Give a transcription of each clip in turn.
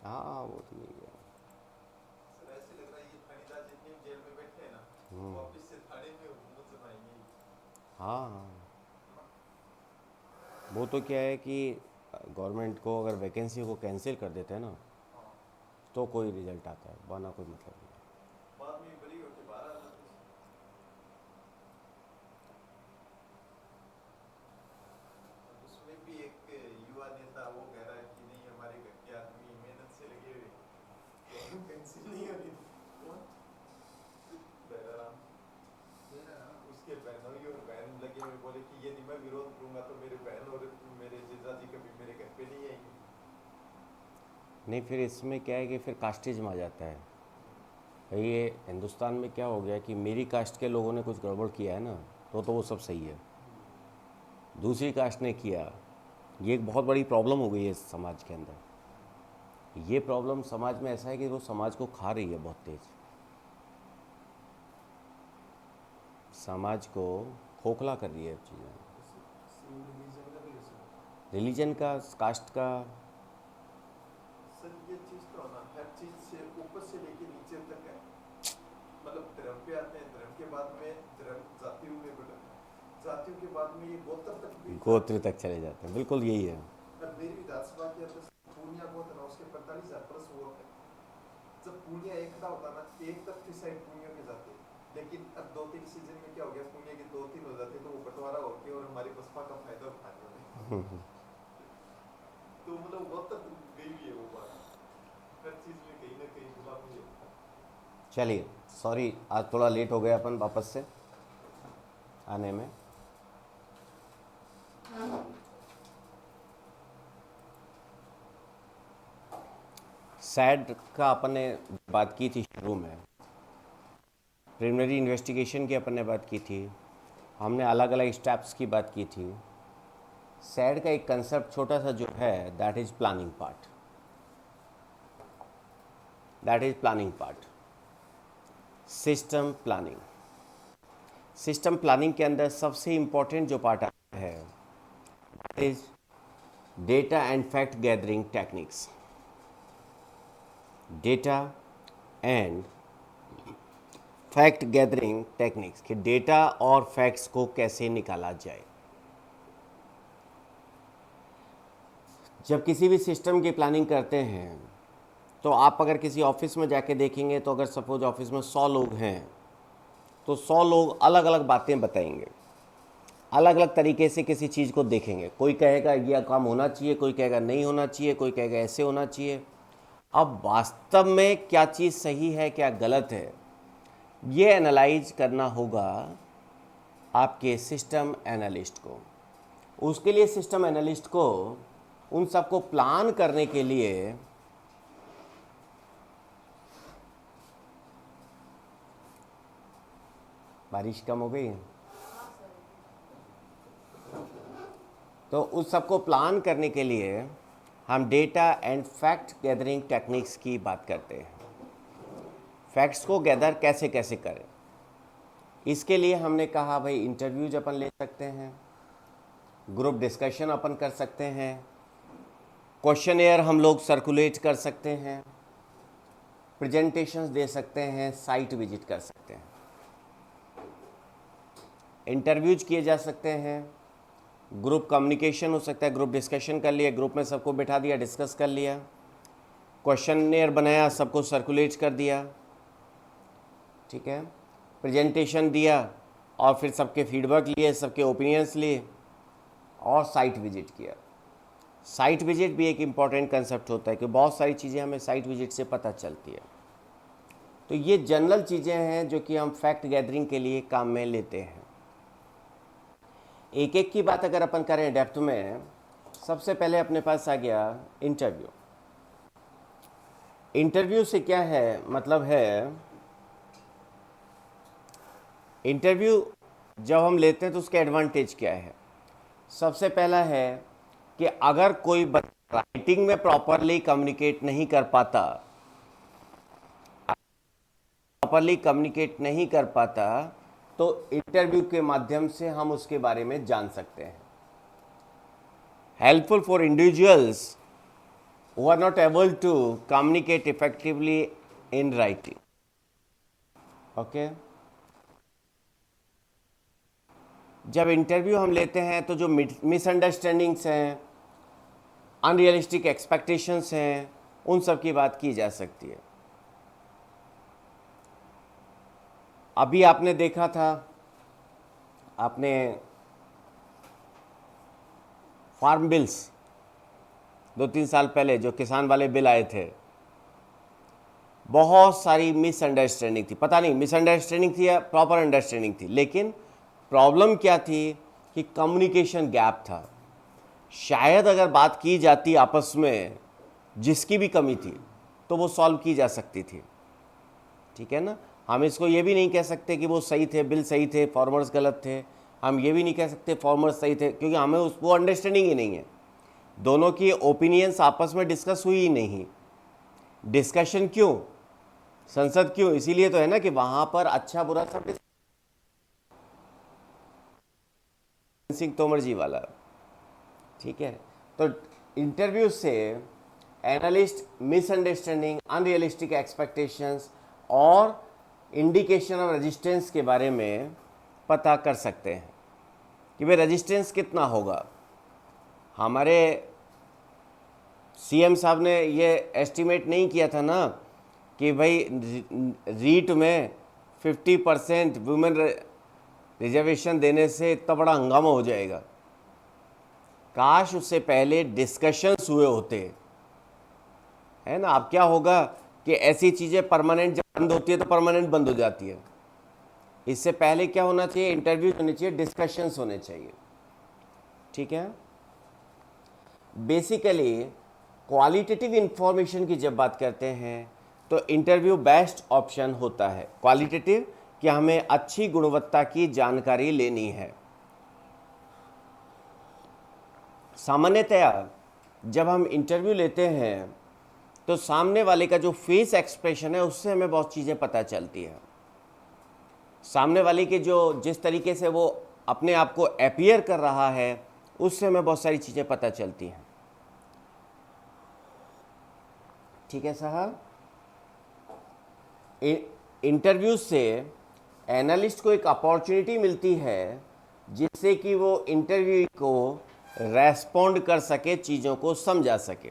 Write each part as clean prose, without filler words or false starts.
हाँ हाँ, वो तो यही है। सर ऐसे लग रहा है ये थानेदार जितने भी जेल में बैठे हैं ना, वापस से थाने में हुकूमत जमाएंगे। हाँ हाँ, वो तो क्या है कि गवर्नमेंट को अगर वैकेंसी को कैंसिल कर देते हैं ना, हाँ, तो कोई रिजल्ट आता है, वरना कोई मतलब नहीं। बाद में बरी होके बाहर आ जाते हैं। अब उसमें भी एक युवा नेता वो कह रहा है कि नहीं हमारे घर के आदमी मेहनत से लगे हुए, पेंसिल नहीं हो रही। कौन? दयाराम। उसके बहनोई और बहन लगे हुए बोले कि यदि मैं विरोध करूंगा तो मेरे बहन और मेरे जीजाजी कभी मेरे घर पे नहीं आएंगे। नहीं, फिर इसमें क्या है कि फिर कास्टिज्म आ जाता है। भाई ये हिंदुस्तान में क्या हो गया कि मेरी कास्ट के लोगों ने कुछ गड़बड़ किया है ना, तो वो सब सही है, दूसरी कास्ट ने किया। ये एक बहुत बड़ी प्रॉब्लम हो गई है इस समाज के अंदर। ये प्रॉब्लम समाज में ऐसा है कि वो समाज को खा रही है बहुत तेज, समाज को खोखला कर रही है चीज़ें, रिलीजन का, कास्ट का। सर ये चीज तो ना हर चीज से ऊपर से लेके नीचे तक है। मतलब धर्म पे आते हैं, धर्म के बाद में धर्म जातियों में बढ़, जातियों के बाद में ये गोत्र तक भी जाते गोत्र हैं। तक चले जाते हैं, बिल्कुल यही है। और मेरी विधानसभा के अंदर पूर्णिया गोत्र है, उसके 45,000 प्लस वोट है। जब पूर्णिया एकता होता ना, एक तक की साइड पूर्णिया के जाते, लेकिन अब 2-3 सीजन में क्या हो गया, पूर्णिया के 2-3 हो जाते तो वो बंटवारा होके और हमारी बसपा का फायदा उठाने वाले। तो मतलब गोत्र गई हुई है वो बात, हर चीज में कहीं ना कहीं गुलामी है। चलिए, सॉरी आज थोड़ा लेट हो गया अपन वापस से आने में। सैड का अपन ने बात की थी शुरू में, प्रिलिमिनरी इन्वेस्टिगेशन की अपन ने बात की थी, हमने अलग अलग स्टेप्स की बात की थी। सैड का एक कंसेप्ट छोटा सा जो है, that is planning part, that is planning part, system planning. System planning के अंदर सबसे इम्पोर्टेंट जो पार्ट आता है, that is data and fact gathering techniques. Data and fact gathering techniques, कि डेटा और फैक्ट्स को कैसे निकाला जाए। जब किसी भी सिस्टम की प्लानिंग करते हैं, तो आप अगर किसी ऑफिस में जाके देखेंगे, तो अगर सपोज ऑफिस में 100 लोग हैं, तो 100 लोग अलग अलग बातें बताएंगे, अलग अलग तरीके से किसी चीज़ को देखेंगे। कोई कहेगा यह काम होना चाहिए, कोई कहेगा नहीं होना चाहिए, कोई कहेगा ऐसे होना चाहिए। अब वास्तव में क्या चीज़ सही है, क्या गलत है, ये एनालाइज करना होगा आपके सिस्टम एनालिस्ट को। उसके लिए सिस्टम एनालिस्ट को उन सबको प्लान करने के लिए बारिश कम हो गई है, तो उस सबको प्लान करने के लिए हम data and fact gathering techniques की बात करते हैं। फैक्ट्स को गैदर कैसे कैसे करें, इसके लिए हमने कहा भाई इंटरव्यूज अपन ले सकते हैं, ग्रुप डिस्कशन अपन कर सकते हैं, क्वेश्चनेयर हम लोग सर्कुलेट कर सकते हैं, प्रेजेंटेशंस दे सकते हैं, साइट विजिट कर सकते हैं, इंटरव्यूज किए जा सकते हैं, ग्रुप कम्युनिकेशन हो सकता है, ग्रुप डिस्कशन कर लिया, ग्रुप में सबको बिठा दिया, डिस्कस कर लिया, क्वेश्चनेयर बनाया, सबको सर्कुलेट कर दिया, ठीक है, प्रेजेंटेशन दिया, और फिर सबके फीडबैक लिए, सबके ओपिनियंस लिए, और साइट विजिट किया। साइट विजिट भी एक इम्पॉर्टेंट कंसेप्ट होता है कि बहुत सारी चीज़ें हमें साइट विजिट से पता चलती है। तो ये जनरल चीज़ें हैं जो कि हम फैक्ट गैदरिंग के लिए काम में लेते हैं। एक एक की बात अगर अपन करें डेप्थ में, सबसे पहले अपने पास आ गया इंटरव्यू। इंटरव्यू से क्या है मतलब है, इंटरव्यू जब हम लेते हैं तो उसके एडवांटेज क्या है। सबसे पहला है कि अगर कोई राइटिंग में प्रॉपरली कम्युनिकेट नहीं कर पाता, तो इंटरव्यू के माध्यम से हम उसके बारे में जान सकते हैं। helpful for individuals who are not able to communicate effectively in writing. Okay? जब इंटरव्यू हम लेते हैं तो जो मिसअंडरस्टैंडिंग्स हैं, अनरियलिस्टिक एक्सपेक्टेशंस हैं, उन सब की बात की जा सकती है। अभी आपने देखा था, आपने फार्म बिल्स 2-3 साल पहले जो किसान वाले बिल आए थे, बहुत सारी मिसअंडरस्टैंडिंग थी। पता नहीं मिसअंडरस्टैंडिंग थी या प्रॉपर अंडरस्टैंडिंग थी, लेकिन प्रॉब्लम क्या थी कि कम्युनिकेशन गैप था। शायद अगर बात की जाती आपस में, जिसकी भी कमी थी, तो वो सॉल्व की जा सकती थी। ठीक है ना? हम इसको ये भी नहीं कह सकते कि वो सही थे, बिल सही थे, फार्मर्स गलत थे। हम ये भी नहीं कह सकते फार्मर्स सही थे, क्योंकि हमें वो अंडरस्टैंडिंग ही नहीं है। दोनों की ओपिनियंस आपस में डिस्कस हुई ही नहीं। डिस्कशन क्यों? संसद क्यों? इसीलिए तो है ना कि वहां पर अच्छा बुरा सब सिंह तोमर जी वाला। ठीक है? तो इंटरव्यू से एनालिस्ट मिसअंडरस्टैंडिंग, अनरियलिस्टिक एक्सपेक्टेशंस और इंडिकेशन ऑफ रेजिस्टेंस के बारे में पता कर सकते हैं कि भाई रेजिस्टेंस कितना होगा। हमारे सीएम साहब ने ये एस्टिमेट नहीं किया था ना कि भाई रीट में 50% वुमेन रिजर्वेशन देने से इतना बड़ा हंगामा हो जाएगा। काश उससे पहले डिस्कशंस हुए होते, है ना। अब क्या होगा कि ऐसी चीज़ें परमानेंट जब बंद होती है तो परमानेंट बंद हो जाती है। इससे पहले क्या होना चाहिए? इंटरव्यू होने चाहिए, डिस्कशंस होने चाहिए। ठीक है? बेसिकली क्वालिटेटिव इंफॉर्मेशन की जब बात करते हैं तो इंटरव्यू बेस्ट ऑप्शन होता है। क्वालिटेटिव कि हमें अच्छी गुणवत्ता की जानकारी लेनी है। सामान्यतया जब हम इंटरव्यू लेते हैं तो सामने वाले का जो फेस एक्सप्रेशन है उससे हमें बहुत चीज़ें पता चलती है। सामने वाले के जो जिस तरीके से वो अपने आप को अपीयर कर रहा है उससे हमें बहुत सारी चीज़ें पता चलती हैं। ठीक है साहब? इंटरव्यू से एनालिस्ट को एक अपॉर्चुनिटी मिलती है जिससे कि वो इंटरव्यू को रेस्पॉन्ड कर सके, चीज़ों को समझा सके।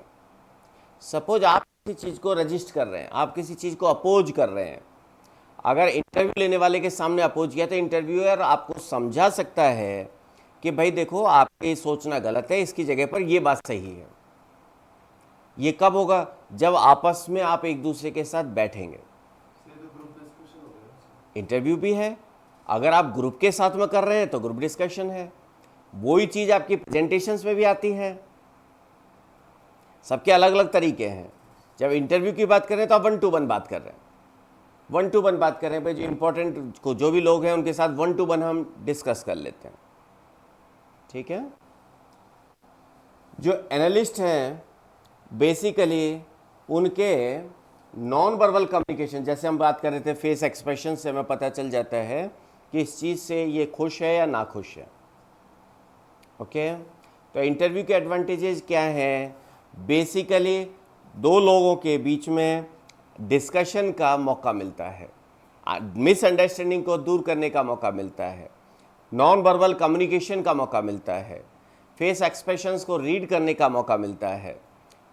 सपोज आप किसी चीज़ को रजिस्ट कर रहे हैं, आप किसी चीज़ को अपोज कर रहे हैं। अगर इंटरव्यू लेने वाले के सामने अपोज किया तो इंटरव्यूअर आपको समझा सकता है कि भाई देखो आपके सोचना गलत है, इसकी जगह पर ये बात सही है। ये कब होगा? जब आपस में आप एक दूसरे के साथ बैठेंगे। इंटरव्यू भी है, अगर आप ग्रुप के साथ में कर रहे हैं तो ग्रुप डिस्कशन है। वही चीज़ आपकी प्रेजेंटेशंस में भी आती है। सबके अलग अलग तरीके हैं। जब इंटरव्यू की बात कर रहे हैं तो आप 1-to-1 बात कर रहे हैं, 1-to-1 बात कर रहे हैं भाई। जो इंपॉर्टेंट को जो भी लोग हैं उनके साथ 1-to-1 हम डिस्कस कर लेते हैं। ठीक है? जो एनालिस्ट हैं बेसिकली उनके नॉन वर्बल कम्युनिकेशन, जैसे हम बात कर रहे थे, फेस एक्सप्रेशन से हमें पता चल जाता है कि इस चीज़ से ये खुश है या ना खुश है। ओके? तो इंटरव्यू के एडवांटेजेस क्या हैं? बेसिकली दो लोगों के बीच में डिस्कशन का मौका मिलता है, मिसअंडरस्टैंडिंग को दूर करने का मौका मिलता है, नॉन वर्बल कम्युनिकेशन का मौका मिलता है, फेस एक्सप्रेशंस को रीड करने का मौका मिलता है,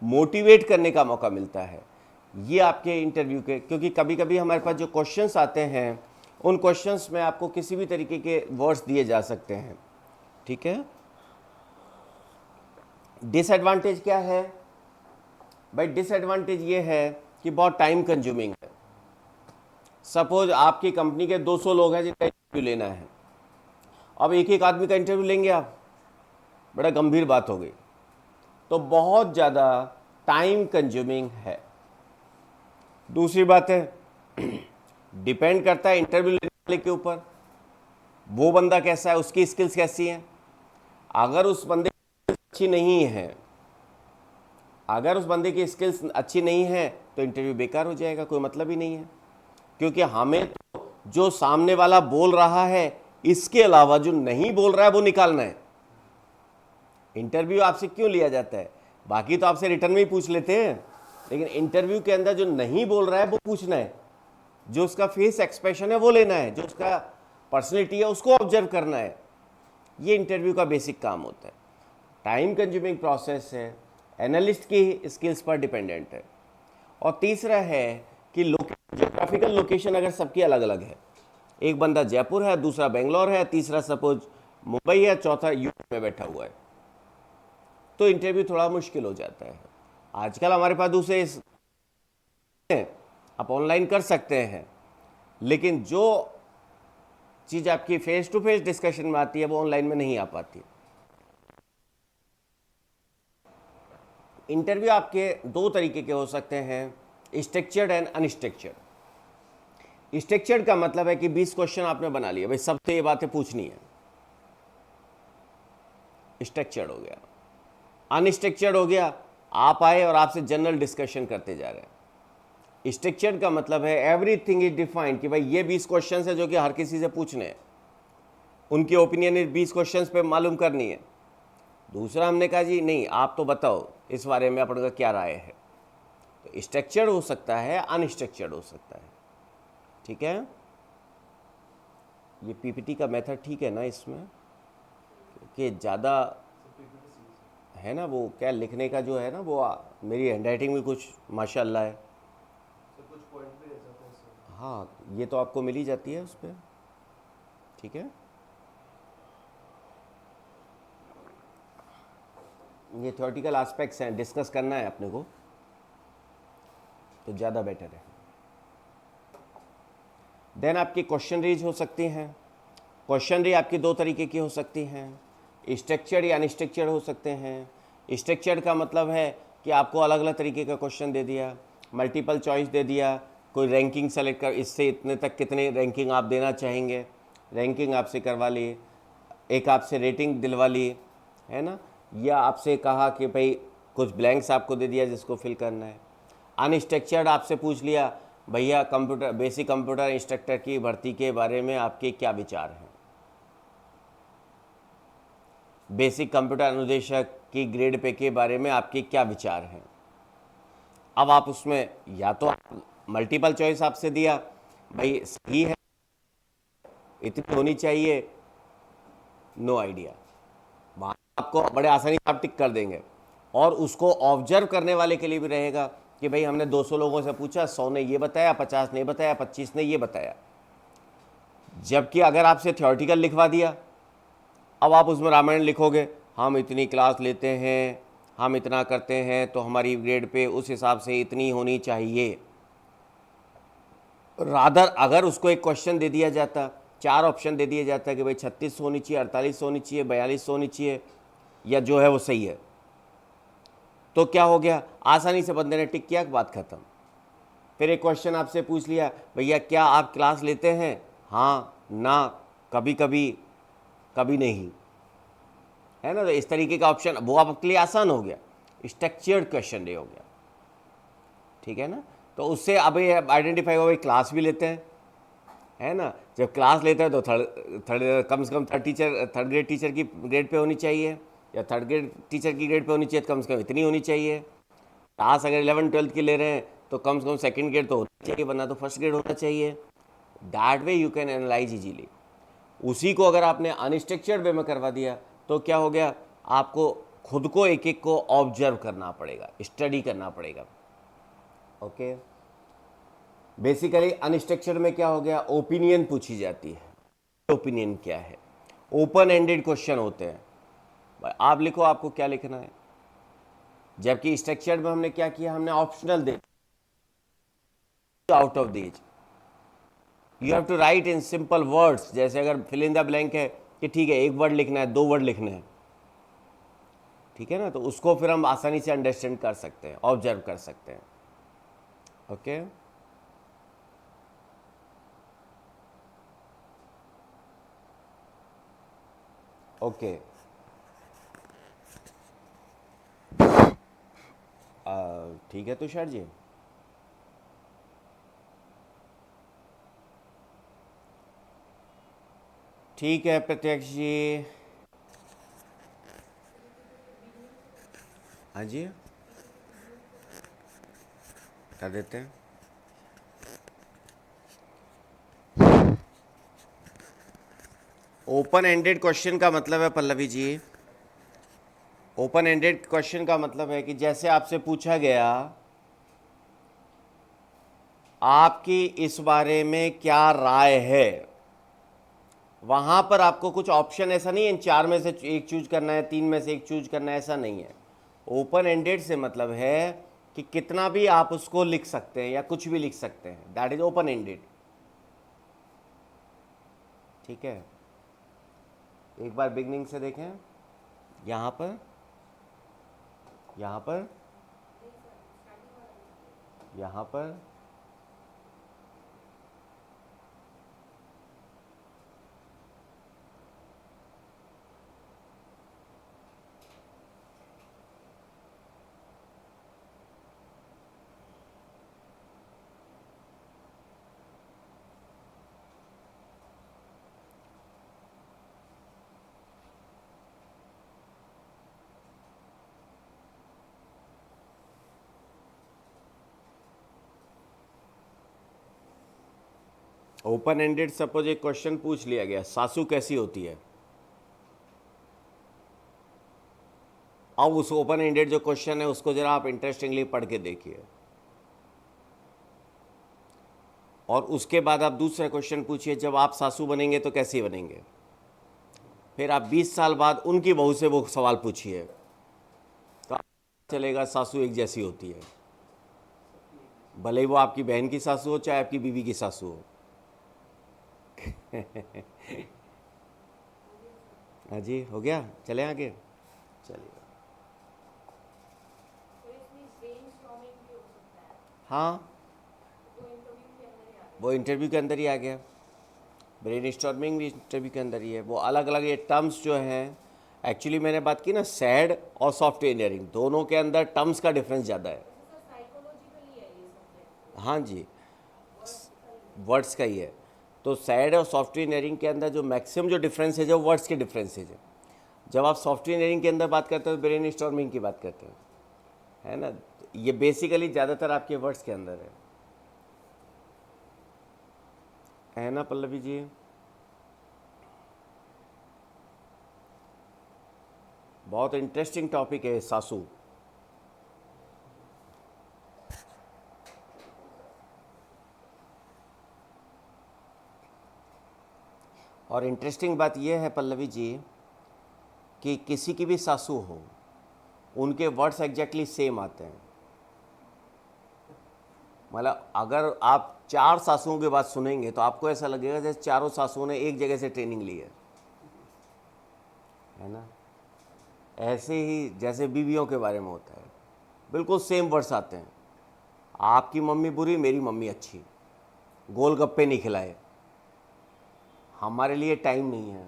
मोटिवेट करने का मौका मिलता है। ये आपके इंटरव्यू के, क्योंकि कभी कभी हमारे पास जो क्वेश्चंस आते हैं उन क्वेश्चंस में आपको किसी भी तरीके के वर्ड्स दिए जा सकते हैं। ठीक है? डिसएडवांटेज क्या है भाई? डिसएडवांटेज ये है कि बहुत टाइम कंज्यूमिंग है। सपोज आपकी कंपनी के 200 लोग हैं जिनका इंटरव्यू लेना है, अब एक एक आदमी का इंटरव्यू लेंगे आप, बड़ा गंभीर बात हो गई। तो बहुत ज़्यादा टाइम कंज्यूमिंग है। दूसरी बात है, डिपेंड करता है इंटरव्यू लेने वाले के ऊपर, वो बंदा कैसा है, उसकी स्किल्स कैसी हैं। अगर उस बंदे की अच्छी नहीं है, अगर उस बंदे की स्किल्स अच्छी नहीं है तो इंटरव्यू बेकार हो जाएगा, कोई मतलब ही नहीं है। क्योंकि हमें तो जो सामने वाला बोल रहा है इसके अलावा जो नहीं बोल रहा है वो निकालना है। इंटरव्यू आपसे क्यों लिया जाता है? बाकी तो आपसे रिटर्न में ही पूछ लेते हैं, लेकिन इंटरव्यू के अंदर जो नहीं बोल रहा है वो पूछना है, जो उसका फेस एक्सप्रेशन है वो लेना है, जो उसका पर्सनैलिटी है उसको ऑब्जर्व करना है। ये इंटरव्यू का बेसिक काम होता है। टाइम कंज्यूमिंग प्रोसेस है, एनालिस्ट की स्किल्स पर डिपेंडेंट है। और तीसरा है कि जोग्राफिकल लोकेशन अगर सबकी अलग अलग है, एक बंदा जयपुर है, दूसरा बेंगलोर है, तीसरा सपोज मुंबई है, चौथा यूपी में बैठा हुआ है, तो इंटरव्यू थोड़ा मुश्किल हो जाता है। आजकल हमारे पास दूसरे आप ऑनलाइन कर सकते हैं, लेकिन जो चीज़ आपकी फेस टू फेस डिस्कशन में आती है वो ऑनलाइन में नहीं आ पाती। इंटरव्यू आपके दो तरीके के हो सकते हैं, स्ट्रक्चर्ड एंड अनस्ट्रक्चर्ड। स्ट्रक्चर्ड का मतलब है कि 20 क्वेश्चन आपने बना लिए, भाई सबसे ये बातें पूछनी है, स्ट्रक्चर्ड हो गया। अनस्ट्रक्चर्ड हो गया, आप आए और आपसे जनरल डिस्कशन करते जा रहे हैं। स्ट्रक्चर्ड का मतलब है एवरीथिंग इज डिफाइंड, कि भाई ये 20 क्वेश्चन है जो कि हर किसी से पूछने हैं, उनकी ओपिनियन इस 20 क्वेश्चन पे मालूम करनी है। दूसरा हमने कहा जी नहीं, आप तो बताओ इस बारे में आपका क्या राय है। तो स्ट्रक्चर्ड हो सकता है, अनस्ट्रक्चर्ड हो सकता है। ठीक है, ये पीपीटी का मेथड ठीक है ना इसमें, कि ज़्यादा है ना, वो क्या लिखने का जो है ना, वो मेरी हैंडराइटिंग भी कुछ माशाल्लाह है। कुछ पॉइंट भी रह जाते हैं इसमें। हाँ, ये तो आपको मिल ही जाती है उस पर। ठीक है, ये थ्योरेटिकल एस्पेक्ट्स हैं, डिस्कस करना है अपने को, तो ज़्यादा बेटर है। देन आपकी क्वेश्चनरीज हो सकती हैं। क्वेश्चनरी आपकी दो तरीके की हो सकती हैं, स्ट्रक्चर्ड या अनस्ट्रक्चर्ड हो सकते हैं। स्ट्रक्चर्ड का मतलब है कि आपको अलग अलग तरीके का क्वेश्चन दे दिया, मल्टीपल चॉइस दे दिया, कोई रैंकिंग सेलेक्ट कर, इससे इतने तक कितने रैंकिंग आप देना चाहेंगे, रैंकिंग आपसे करवा ली, एक आपसे रेटिंग दिलवा ली, है ना, या आपसे कहा कि भाई कुछ ब्लैंक्स आपको दे दिया जिसको फिल करना है। अनस्ट्रक्चर्ड आपसे पूछ लिया, भैया कंप्यूटर बेसिक कंप्यूटर इंस्ट्रक्टर की भर्ती के बारे में आपके क्या विचार हैं, बेसिक कंप्यूटर अनुदेशक की ग्रेड पे के बारे में आपके क्या विचार हैं। अब आप उसमें या तो मल्टीपल चॉइस आपसे दिया, भाई सही है, इतनी होनी चाहिए, नो आइडिया, वहाँ आपको बड़े आसानी से आप टिक कर देंगे। और उसको ऑब्जर्व करने वाले के लिए भी रहेगा कि भाई हमने 200 लोगों से पूछा, 100 ने ये बताया, 50 ने बताया, 25 ने ये बताया। जबकि अगर आपसे थ्योरेटिकल लिखवा दिया, अब आप उसमें रामायण लिखोगे, हम इतनी क्लास लेते हैं, हम इतना करते हैं, तो हमारी ग्रेड पे उस हिसाब से इतनी होनी चाहिए। रादर अगर उसको एक क्वेश्चन दे दिया जाता, 4 ऑप्शन दे दिया जाता कि भाई 36 होनी चाहिए, 48 होनी चाहिए, 42 होनी चाहिए, या जो है वो सही है, तो क्या हो गया, आसानी से बंदे ने टिक किया, बात खत्म। फिर एक क्वेश्चन आपसे पूछ लिया, भैया क्या आप क्लास लेते हैं, हाँ ना, कभी कभी, कभी नहीं, है ना, तो इस तरीके का ऑप्शन वो आपके लिए आसान हो गया, स्ट्रक्चर्ड क्वेश्चन डे हो गया। ठीक है ना, तो उससे अब ये आइडेंटिफाई हो, भाई क्लास भी लेते हैं, है ना, जब क्लास लेते हैं तो थर्ड कम से कम थर्ड ग्रेड टीचर की ग्रेड पे होनी चाहिए, या थर्ड ग्रेड टीचर की ग्रेड पे होनी चाहिए, तो कम से कम इतनी होनी चाहिए। क्लास अगर 11th-12th की ले रहे हैं तो कम से कम सेकंड ग्रेड तो होना चाहिए, वरना तो फर्स्ट ग्रेड होना चाहिए। That way you can analyse easily. उसी को अगर आपने अनस्ट्रक्चर्ड वे में करवा दिया तो क्या हो गया, आपको खुद को एक एक को ऑब्जर्व करना पड़ेगा, स्टडी करना पड़ेगा। ओके, बेसिकली अनस्ट्रक्चर्ड में क्या हो गया, ओपिनियन पूछी जाती है, ओपिनियन क्या है, ओपन एंडेड क्वेश्चन होते हैं, भाई आप लिखो आपको क्या लिखना है। जबकि स्ट्रक्चर्ड में हमने क्या किया, हमने ऑप्शनल दे, out of these you have to write in simple words, जैसे अगर फिल इन द ब्लैंक है कि ठीक है एक वर्ड लिखना है, 2 वर्ड लिखने हैं, ठीक है ना, तो उसको फिर हम आसानी से अंडरस्टैंड कर सकते हैं, ऑब्जर्व कर सकते हैं। ओके, ओके, ठीक है तुषार जी, ठीक है प्रत्यक्ष जी, हाँ जी, कर देते हैं। ओपन एंडेड क्वेश्चन का मतलब है Pallavi ji, open ended question का मतलब है कि जैसे आपसे पूछा गया आपकी इस बारे में क्या राय है, वहां पर आपको कुछ ऑप्शन ऐसा नहीं है इन चार में से एक चूज करना है, तीन में से एक चूज करना है, ऐसा नहीं है। ओपन एंडेड से मतलब है कि कितना भी आप उसको लिख सकते हैं या कुछ भी लिख सकते हैं, दैट इज ओपन एंडेड। ठीक है, एक बार बिगनिंग से देखें, यहां पर, यहां पर, यहां पर, ओपन एंडेड सपोज एक क्वेश्चन पूछ लिया गया, सासू कैसी होती है। अब उस ओपन एंडेड जो क्वेश्चन है उसको जरा आप इंटरेस्टिंगली पढ़ के देखिए, और उसके बाद आप दूसरा क्वेश्चन पूछिए, जब आप सासू बनेंगे तो कैसे बनेंगे। फिर आप 20 साल बाद उनकी बहू से वो सवाल पूछिए, तो आपको चलेगा सासू एक जैसी होती है, भले ही वो आपकी बहन की सासू हो चाहे आपकी बीवी की सासू हो। हाँ जी, हो गया, चले आगे, चलिए। तो इसमें ब्रेनस्टॉर्मिंग भी हो सकता है, हाँ, वो इंटरव्यू के अंदर ही आ वो इंटरव्यू के अंदर ही आ गया, ब्रेन स्टॉर्मिंग भी इंटरव्यू के अंदर ही है। वो अलग अलग ये टर्म्स जो हैं, एक्चुअली मैंने बात की ना, सैड और सॉफ्टवेयर इंजीनियरिंग दोनों के अंदर टर्म्स का डिफरेंस ज़्यादा है। वैसे सर साइकोलॉजिकली है ये सब्जेक्ट, हाँ जी, वर्ड्स का ही है। वर्ड्स का ही है। तो सैड और सॉफ्टवेयर इंजीनियरिंग के अंदर जो मैक्सिमम जो डिफरेंस है जो वर्ड्स के डिफरेंसेज है। जब आप सॉफ्टवेयर इंजीनियरिंग के अंदर बात करते हो तो ब्रेन स्टॉर्मिंग की बात करते हो, है ना। ये बेसिकली ज़्यादातर आपके वर्ड्स के अंदर है ना पल्लवी जी। बहुत इंटरेस्टिंग टॉपिक है सासू। और इंटरेस्टिंग बात यह है पल्लवी जी कि किसी की भी सासू हो, उनके वर्ड्स एग्जैक्टली सेम आते हैं। मतलब अगर आप चार सासुओं की बात सुनेंगे तो आपको ऐसा लगेगा जैसे चारों सासुओं ने एक जगह से ट्रेनिंग ली है ना। ऐसे ही जैसे बीवियों के बारे में होता है, बिल्कुल सेम वर्ड्स आते हैं। आपकी मम्मी बुरी, मेरी मम्मी अच्छी, गोलगप्पे नहीं खिलाए, हमारे लिए टाइम नहीं है।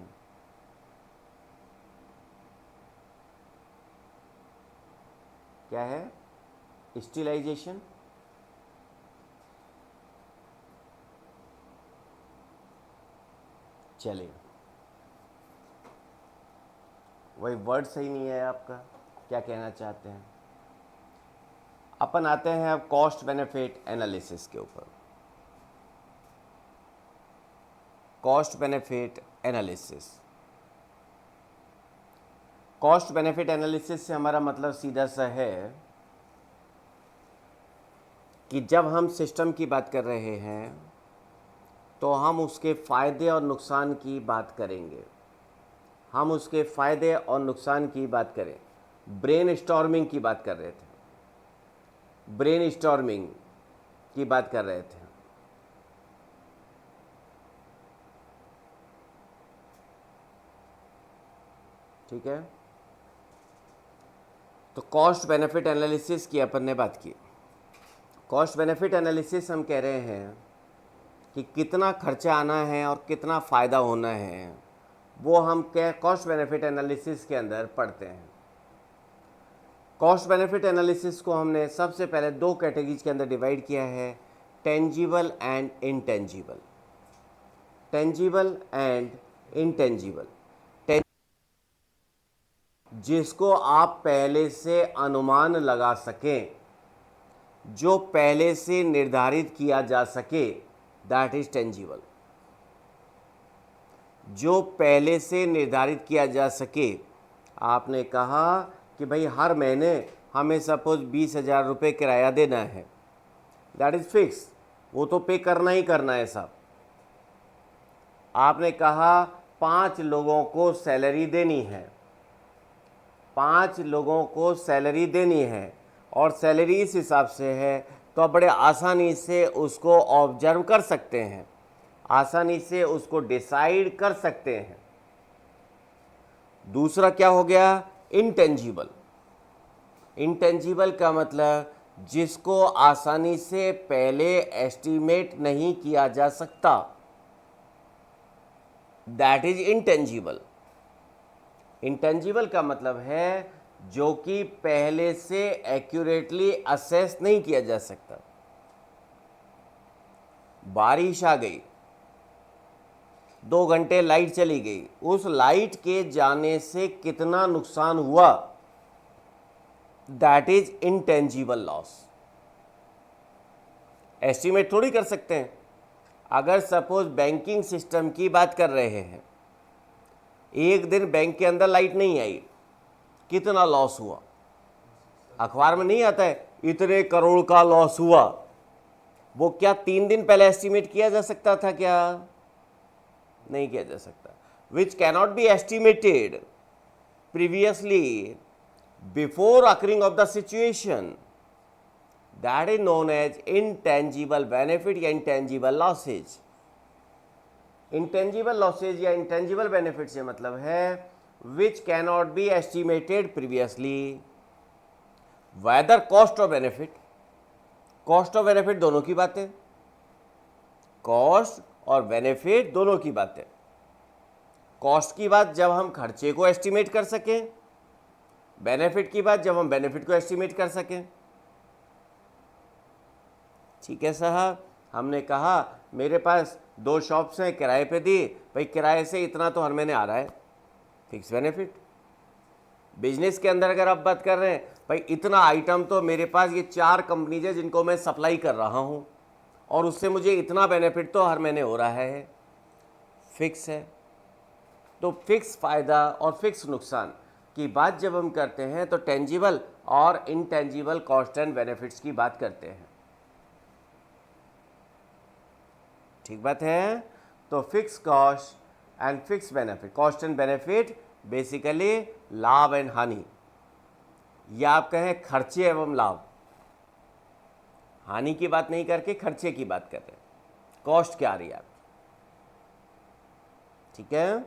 क्या है स्टिलाइजेशन? चलिए, वही वर्ड सही नहीं है आपका, क्या कहना चाहते हैं। अपन आते हैं अब कॉस्ट बेनिफिट एनालिसिस के ऊपर। Cost benefit analysis, cost benefit analysis से हमारा मतलब सीधा सा है कि जब हम सिस्टम की बात कर रहे हैं तो हम उसके फ़ायदे और नुकसान की बात करेंगे। हम उसके फ़ायदे और नुकसान की बात करें। ब्रेन स्टॉर्मिंग की बात कर रहे थे, ब्रेन स्टॉर्मिंग की बात कर रहे थे। ठीक है, तो कॉस्ट बेनिफिट एनालिसिस की अपन ने बात की। कॉस्ट बेनिफिट एनालिसिस हम कह रहे हैं कि कितना खर्चा आना है और कितना फ़ायदा होना है, वो हम क्या कॉस्ट बेनिफिट एनालिसिस के अंदर पढ़ते हैं। कॉस्ट बेनिफिट एनालिसिस को हमने सबसे पहले दो कैटेगरीज के अंदर डिवाइड किया है, tangible and intangible. Tangible and intangible. जिसको आप पहले से अनुमान लगा सकें, जो पहले से निर्धारित किया जा सके, दैट इज टेंजिबल। जो पहले से निर्धारित किया जा सके। आपने कहा कि भाई हर महीने हमें सपोज 20,000 रुपये किराया देना है, दैट इज फिक्स, वो तो पे करना ही करना है साहब। आपने कहा 5 लोगों को सैलरी देनी है, 5 लोगों को सैलरी देनी है और सैलरी इस हिसाब से है, तो आप बड़े आसानी से उसको ऑब्जर्व कर सकते हैं, आसानी से उसको डिसाइड कर सकते हैं। दूसरा क्या हो गया? इंटेंजिबल। इंटेंजिबल का मतलब जिसको आसानी से पहले एस्टीमेट नहीं किया जा सकता, दैट इज इंटेंजिबल। इंटेंजिबल का मतलब है जो कि पहले से एक्यूरेटली असेस नहीं किया जा सकता। बारिश आ गई, 2 घंटे लाइट चली गई, उस लाइट के जाने से कितना नुकसान हुआ, that is intangible loss. Estimate थोड़ी कर सकते हैं। अगर सपोज बैंकिंग सिस्टम की बात कर रहे हैं, एक दिन बैंक के अंदर लाइट नहीं आई, कितना लॉस हुआ? अखबार में नहीं आता है इतने करोड़ का लॉस हुआ। वो क्या 3 दिन पहले एस्टिमेट किया जा सकता था क्या? नहीं किया जा सकता। Which cannot be estimated previously before occurring of the situation, that is known as intangible benefit या इंटेंजिबल लॉसेज। इंटेंजिबल लॉसेज या इंटेंजिबल बेनिफिट से मतलब है which cannot be estimated previously, whether cost और बेनिफिट। कॉस्ट और benefit दोनों की बात है, कॉस्ट और बेनिफिट दोनों की बात है। कॉस्ट की बात जब हम खर्चे को एस्टिमेट कर सकें, बेनिफिट की बात जब हम बेनिफिट को एस्टिमेट कर सकें। ठीक है साहब, हमने कहा मेरे पास 2 शॉप्स हैं, किराए पे दी, भाई किराए से इतना तो हर महीने आ रहा है, फिक्स बेनिफिट। बिजनेस के अंदर अगर आप बात कर रहे हैं, भाई इतना आइटम तो मेरे पास ये 4 कंपनीज है जिनको मैं सप्लाई कर रहा हूँ और उससे मुझे इतना बेनिफिट तो हर महीने हो रहा है, फिक्स है। तो फिक्स फ़ायदा और फिक्स नुकसान की बात जब हम करते हैं तो टेंजिबल और इनटेंजिबल कॉस्ट एंड बेनिफिट्स की बात करते हैं। ठीक बात है। तो fix cost and fix benefit, cost and benefit basically लाभ एंड हानि, या आप कहें खर्चे एवं लाभ। हानि की बात नहीं करके खर्चे की बात कर रहे हैं। कॉस्ट क्या आ रही है आपकी? ठीक है,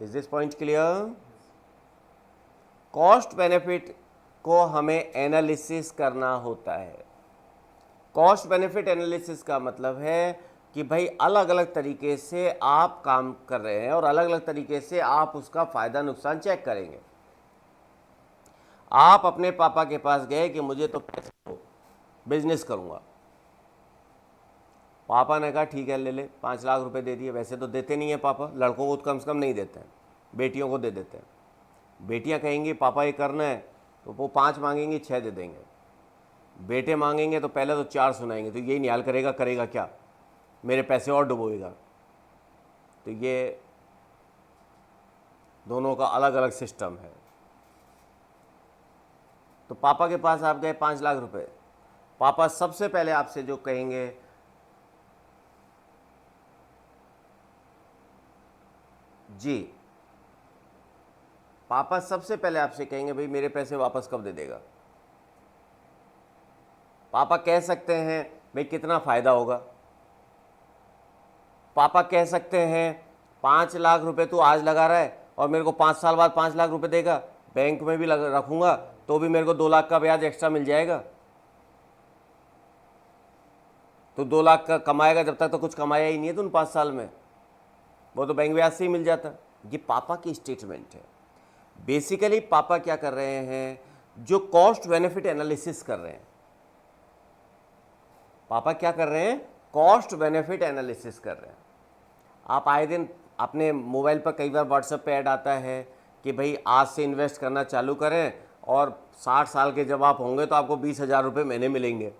is this point clear? Cost benefit को हमें एनालिसिस करना होता है। कॉस्ट बेनिफिट एनालिसिस का मतलब है कि भाई अलग अलग तरीके से आप काम कर रहे हैं और अलग अलग तरीके से आप उसका फ़ायदा नुकसान चेक करेंगे। आप अपने पापा के पास गए कि मुझे तो पैसे दो, बिजनेस करूंगा। पापा ने कहा ठीक है ले ले, 5 लाख रुपए दे दिए। वैसे तो देते नहीं है पापा, लड़कों को कम से कम नहीं देते हैं, बेटियों को दे देते हैं। बेटियां कहेंगी पापा ये करना है, तो वो 5 मांगेंगी 6 दे देंगे। बेटे मांगेंगे तो पहले तो 4 सुनाएंगे, तो यही निहाल करेगा, करेगा क्या, मेरे पैसे और डुबोएगा। तो ये दोनों का अलग अलग सिस्टम है। तो पापा के पास आप गए 5 लाख रुपए, पापा सबसे पहले आपसे जो कहेंगे, जी पापा सबसे पहले आपसे कहेंगे भाई मेरे पैसे वापस कब दे देगा। पापा कह सकते हैं भाई कितना फ़ायदा होगा। पापा कह सकते हैं 5 लाख रुपए तू आज लगा रहा है और मेरे को 5 साल बाद 5 लाख रुपए देगा, बैंक में भी रखूंगा तो भी मेरे को 2 लाख का ब्याज एक्स्ट्रा मिल जाएगा। तो 2 लाख का कमाएगा, जब तक तो कुछ कमाया ही नहीं है तुम 5 साल में, वो तो बैंक ब्याज से ही मिल जाता। ये पापा की स्टेटमेंट है। बेसिकली पापा क्या कर रहे हैं, जो कॉस्ट बेनिफिट एनालिसिस कर रहे हैं। पापा क्या कर रहे हैं, कॉस्ट बेनिफिट एनालिसिस कर रहे हैं। आप आए दिन अपने मोबाइल पर कई बार व्हाट्सएप पे ऐड आता है कि भाई आज से इन्वेस्ट करना चालू करें और 60 साल के जब आप होंगे तो आपको 20,000 रुपये महीने मिलेंगे।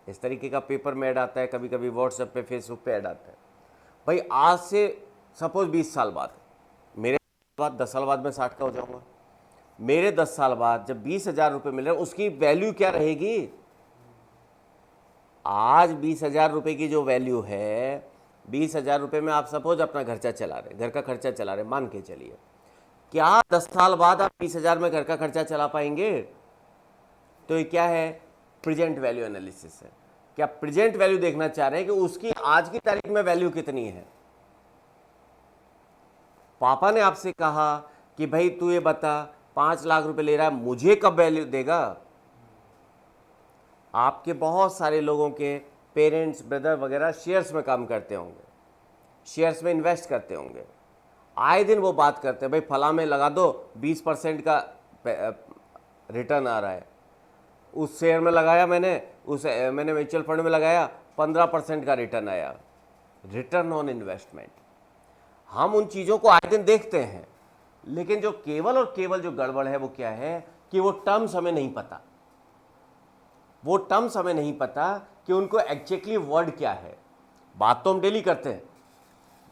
इस तरीके का पेपर में ऐड आता है, कभी कभी व्हाट्सएप पे, फेसबुक पे ऐड आता है। भाई आज से सपोज 20 साल बाद, मेरे बाद 10 साल बाद मैं 60 का हो जाऊंगा, मेरे 10 साल बाद जब 20,000 रुपये मिल रहे हैं उसकी वैल्यू क्या रहेगी? आज 20,000 रुपये की जो वैल्यू है, 20,000 रुपये में आप सपोज अपना खर्चा चला रहे, घर का खर्चा चला रहे, मान के चलिए, क्या 10 साल बाद आप 20,000 में घर का खर्चा चला पाएंगे? तो ये क्या है? प्रेजेंट वैल्यू एनालिसिस है। क्या प्रेजेंट वैल्यू देखना चाह रहे हैं कि उसकी आज की तारीख में वैल्यू कितनी है। पापा ने आपसे कहा कि भाई तू ये बता 5 लाख रुपए ले रहा है, मुझे कब वैल्यू देगा? आपके बहुत सारे लोगों के पेरेंट्स, ब्रदर वगैरह शेयर्स में काम करते होंगे, शेयर्स में इन्वेस्ट करते होंगे, आए दिन वो बात करते हैं भाई फला में लगा दो 20% का रिटर्न आ रहा है, उस शेयर में लगाया मैंने म्यूचुअल फंड में लगाया 15% का रिटर्न आया। रिटर्न ऑन इन्वेस्टमेंट, हम उन चीज़ों को आए दिन देखते हैं, लेकिन जो केवल और केवल जो गड़बड़ है वो क्या है कि वो टर्म्स हमें नहीं पता। वो टर्म्स हमें नहीं पता कि उनको एग्जैक्टली वर्ड क्या है। बात तो हम डेली करते हैं,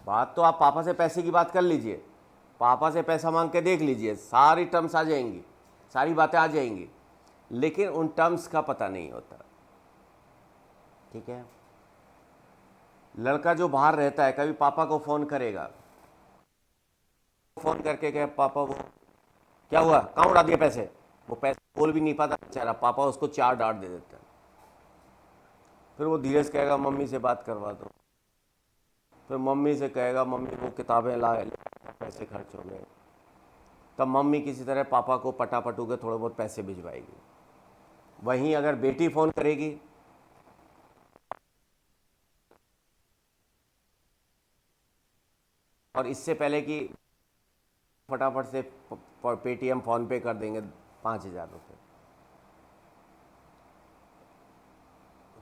बात तो आप पापा से पैसे की बात कर लीजिए, पापा से पैसा मांग के देख लीजिए, सारी टर्म्स आ जाएंगी, सारी बातें आ जाएंगी, लेकिन उन टर्म्स का पता नहीं होता। ठीक है, लड़का जो बाहर रहता है कभी पापा को फ़ोन करेगा, फ़ोन करके कहे पापा वो क्या हुआ, कहाँ उड़ा दिए पैसे, वो पैसे बोल भी नहीं पाता बेचारा, पापा उसको 4 डांट दे देते हैं। फिर वो धीरे से कहेगा मम्मी से बात करवा दो, फिर मम्मी से कहेगा मम्मी वो किताबें ला, पैसे खर्च हो गए, तब मम्मी किसी तरह पापा को पटापटू के थोड़े बहुत पैसे भिजवाएगी। वहीं अगर बेटी फ़ोन करेगी, और इससे पहले कि फटाफट से पेटीएम फ़ोन पे कर देंगे 5,000 रुपये,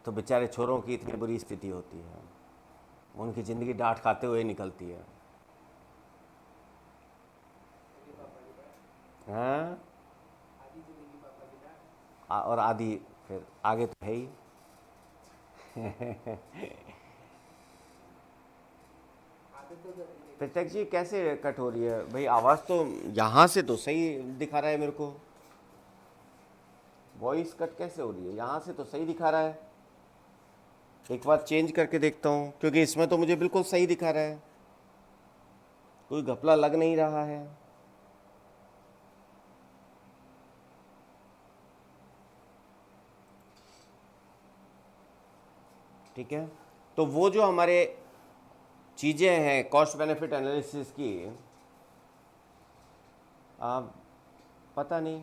तो बेचारे छोरों की इतनी बुरी स्थिति होती है, उनकी ज़िंदगी डांट खाते हुए निकलती है। हाँ, और आधी फिर आगे तो है ही। प्रत्यक्ष जी कैसे कट हो रही है भाई? आवाज़ तो यहाँ से तो सही दिखा रहा है मेरे को, वॉइस कट कैसे हो रही है? यहाँ से तो सही दिखा रहा है, एक बार चेंज करके देखता हूँ, क्योंकि इसमें तो मुझे बिल्कुल सही दिखा रहा है, कोई घपला लग नहीं रहा है। ठीक है, तो वो जो हमारे चीज़ें हैं कॉस्ट बेनिफिट एनालिसिस की, आप पता नहीं,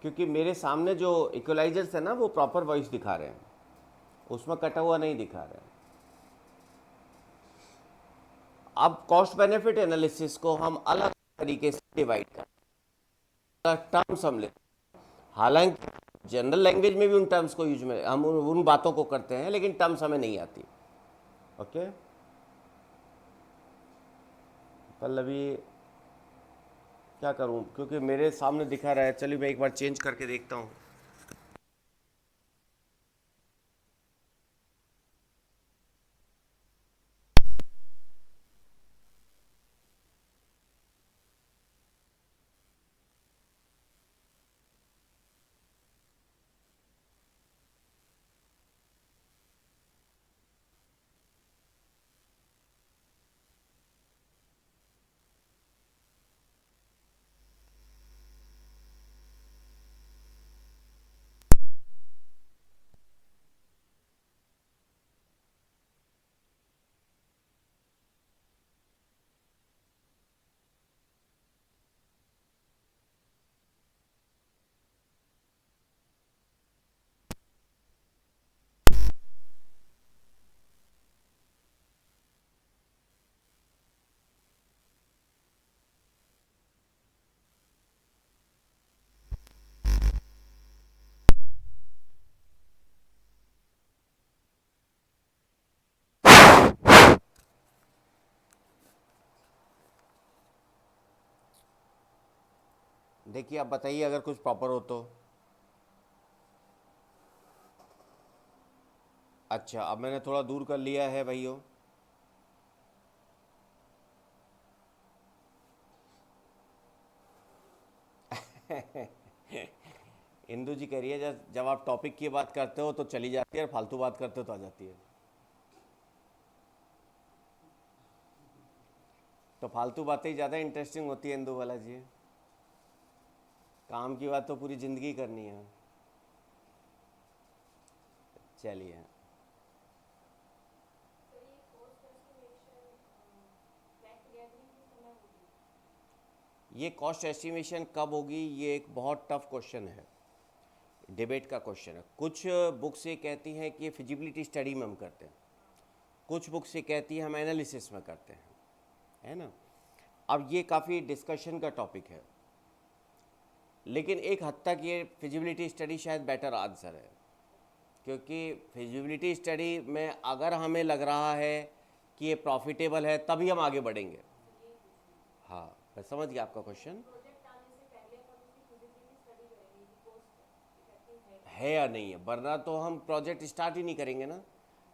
क्योंकि मेरे सामने जो इक्वलाइजर्स है ना वो प्रॉपर वॉइस दिखा रहे हैं, उसमें कटा हुआ नहीं दिखा रहे हैं। अब कॉस्ट बेनिफिट एनालिसिस को हम अलग तरीके से डिवाइड करते, टर्म्स हम लेते हैं, हालांकि जनरल लैंग्वेज में भी उन टर्म्स को यूज में हम उन बातों को करते हैं, लेकिन टर्म्स हमें नहीं आती। ओके, पल्लवी क्या करूं, क्योंकि मेरे सामने दिखा रहा है, चलिए मैं एक बार चेंज करके देखता हूं। देखिए आप बताइए अगर कुछ प्रॉपर हो तो। अच्छा, अब मैंने थोड़ा दूर कर लिया है भाइयों। इंदू जी कह रही है जब जब आप टॉपिक की बात करते हो तो चली जाती है और फालतू बात करते हो तो आ जाती है। तो फालतू बातें ही ज़्यादा इंटरेस्टिंग होती है इंदू वाला जी। काम की बात तो पूरी ज़िंदगी करनी है। चलिए, तो ये कॉस्ट एस्टिमेशन बैंक गैदरिंग के समय होगी। ये कॉस्ट एस्टिमेशन कब होगी, ये एक बहुत टफ क्वेश्चन है, डिबेट का क्वेश्चन है। कुछ बुक्स ये कहती हैं कि ये फिजिबिलिटी स्टडी में हम करते हैं, कुछ बुक्स ये कहती है हम एनालिसिस में करते हैं, है ना। अब ये काफ़ी डिस्कशन का टॉपिक है, लेकिन एक हद तक ये फिजिबिलिटी स्टडी शायद बेटर आंसर है, क्योंकि फिजिबिलिटी स्टडी में अगर हमें लग रहा है कि ये प्रॉफिटेबल है तभी हम आगे बढ़ेंगे। तो ये पूछूँ हाँ, मैं समझ गया आपका क्वेश्चन। प्रोजेक्ट आने से पहले अपन उसकी फिजिबिलिटी स्टडी करेंगे कि कॉस्ट इफेक्टिव है है या नहीं है, वरना तो हम प्रोजेक्ट स्टार्ट ही नहीं करेंगे ना।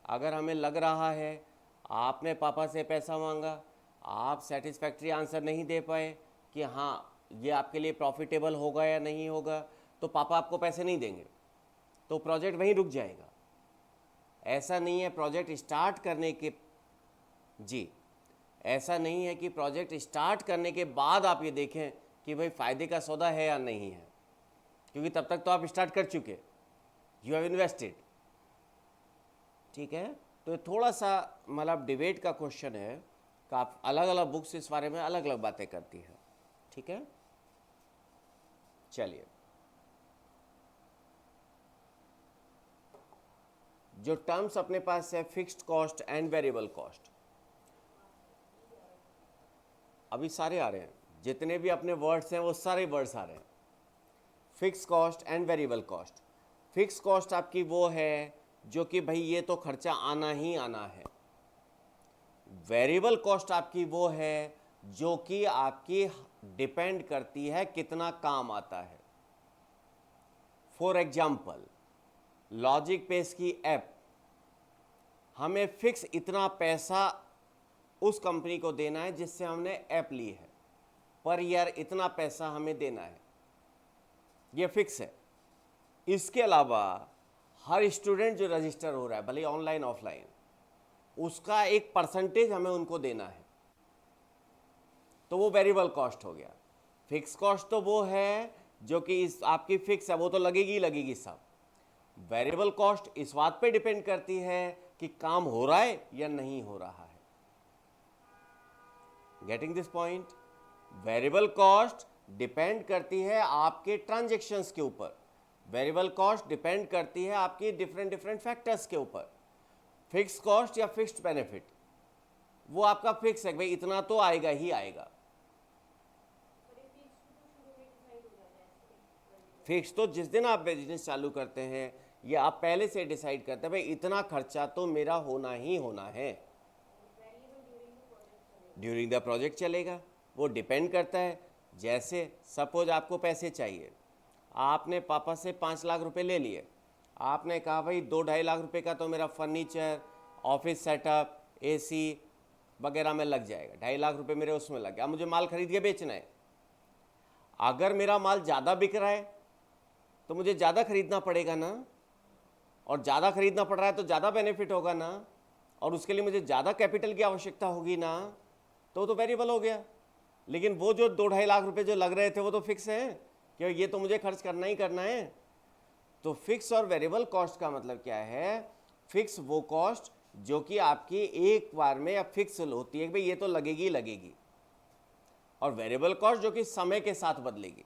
अगर हमें लग रहा है, आपने पापा से पैसा मांगा, आप सेटिस्फैक्ट्री आंसर नहीं दे पाए कि हाँ ये आपके लिए प्रॉफिटेबल होगा या नहीं होगा, तो पापा आपको पैसे नहीं देंगे, तो प्रोजेक्ट वहीं रुक जाएगा। ऐसा नहीं है प्रोजेक्ट स्टार्ट करने के जी ऐसा नहीं है कि प्रोजेक्ट स्टार्ट करने के बाद आप ये देखें कि भाई फ़ायदे का सौदा है या नहीं है, क्योंकि तब तक तो आप स्टार्ट कर चुके, यू हैव इन्वेस्टेड। ठीक है, तो ये थोड़ा सा मतलब डिबेट का क्वेश्चन है कि आप अलग अलग बुक्स इस बारे में अलग अलग बातें करती हैं। ठीक है, चलिए, जो टर्म्स अपने पास है fixed cost and variable cost, अभी सारे आ रहे हैं, जितने भी अपने वर्ड्स हैं वो सारे वर्ड्स आ रहे हैं। Fix cost and variable cost. Fix cost आपकी वो है जो कि भाई ये तो खर्चा आना ही आना है। वेरिएबल कॉस्ट आपकी वो है जो कि आपकी डिपेंड करती है कितना काम आता है। फॉर एग्जाम्पल, लॉजिक पेस की ऐप, हमें फिक्स इतना पैसा उस कंपनी को देना है जिससे हमने ऐप ली है, पर ईयर इतना पैसा हमें देना है, ये फिक्स है। इसके अलावा हर स्टूडेंट जो रजिस्टर हो रहा है, भले ऑनलाइन ऑफलाइन, उसका एक परसेंटेज हमें उनको देना है, तो वो वेरिएबल कॉस्ट हो गया। फिक्स कॉस्ट तो वो है जो कि इस आपकी फिक्स है, वो तो लगेगी ही लगेगी सब। वेरिएबल कॉस्ट इस बात पे डिपेंड करती है कि काम हो रहा है या नहीं हो रहा है। Getting this point? Variable cost depend करती है आपके ट्रांजेक्शन्स के ऊपर, वेरिएबल कॉस्ट डिपेंड करती है आपकी डिफरेंट डिफरेंट फैक्टर्स के ऊपर। फिक्स कॉस्ट या फिक्स्ड बेनिफिट, वो आपका फिक्स है, भाई इतना तो आएगा ही आएगा। पर ये फिक्स तो शुरू में डिसाइड हो जाता है ऐसे फिक्स तो जिस दिन आप बिजनेस चालू करते हैं, ये आप पहले से डिसाइड करते हैं भाई इतना खर्चा तो मेरा होना ही होना है। वेरिएबल ड्यूरिंग द प्रोजेक्ट चलेगा। ड्यूरिंग द प्रोजेक्ट चलेगा, वो डिपेंड करता है। जैसे सपोज आपको पैसे चाहिए, आपने पापा से 5 लाख रुपए ले लिए, आपने कहा भाई 2-2.5 लाख रुपए का तो मेरा फर्नीचर, ऑफिस सेटअप, एसी वगैरह में लग जाएगा, 2.5 लाख रुपए मेरे उसमें लग गया, अब मुझे माल खरीद के बेचना है। अगर मेरा माल ज़्यादा बिक रहा है तो मुझे ज़्यादा खरीदना पड़ेगा ना, और ज़्यादा खरीदना पड़ रहा है तो ज़्यादा बेनिफिट होगा ना, और उसके लिए मुझे ज़्यादा कैपिटल की आवश्यकता होगी ना, तो वेरिएबल हो गया। लेकिन वो जो 2-2.5 लाख रुपए जो लग रहे थे वो तो फिक्स हैं कि ये तो मुझे खर्च करना ही करना है। तो फिक्स और वेरिएबल कॉस्ट का मतलब क्या है? फिक्स वो कॉस्ट जो कि आपकी एक बार में अब फिक्स होती है कि भाई ये तो लगेगी ही लगेगी, और वेरिएबल कॉस्ट जो कि समय के साथ बदलेगी।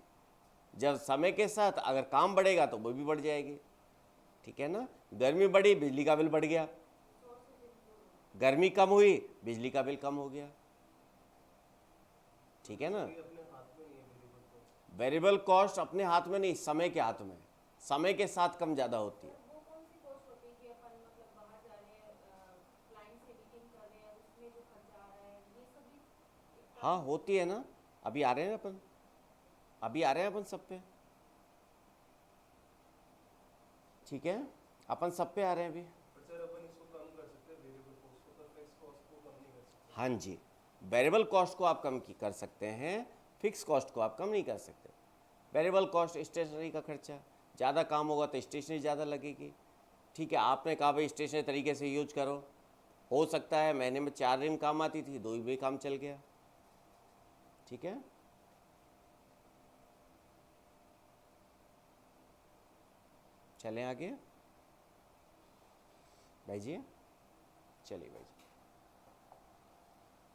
जब समय के साथ अगर काम बढ़ेगा तो वो भी बढ़ जाएगी। ठीक है ना, गर्मी बढ़ी, बिजली का बिल बढ़ गया, गर्मी कम हुई, बिजली का बिल कम हो गया। ठीक है ना, वेरिएबल कॉस्ट अपने हाथ में नहीं, समय के हाथ में, समय के साथ कम ज़्यादा होती है। वो कौन सी कॉस्ट होती है कि अपन मतलब बाहर जा रहे हैं, क्लाइंट से मीटिंग कर रहे हैं, उसमें जो खर्चा आ रहा है, ये सब भी हाँ होती है ना, अभी आ रहे हैं अपन, अभी आ रहे हैं अपन सब पे, ठीक है, अपन सब पे आ रहे हैं अभी। पर सर अपन इसको कम कर सकते हैं वेरिएबल कॉस्ट को, तो फिक्स कॉस्ट को कम नहीं कर सकते। हाँ जी, वेरिएबल कॉस्ट को आप कम कर सकते हैं, फिक्स कॉस्ट को आप कम नहीं कर सकते। वेरिएबल कॉस्ट स्टेशनरी का खर्चा, ज़्यादा काम होगा तो स्टेशनरी ज़्यादा लगेगी। ठीक है, आपने कहा भाई स्टेशनरी तरीके से यूज करो, हो सकता है महीने में 4 दिन काम आती थी, 2 भी काम चल गया। ठीक है, चलें आगे भाई जी, चलिए भाई जी।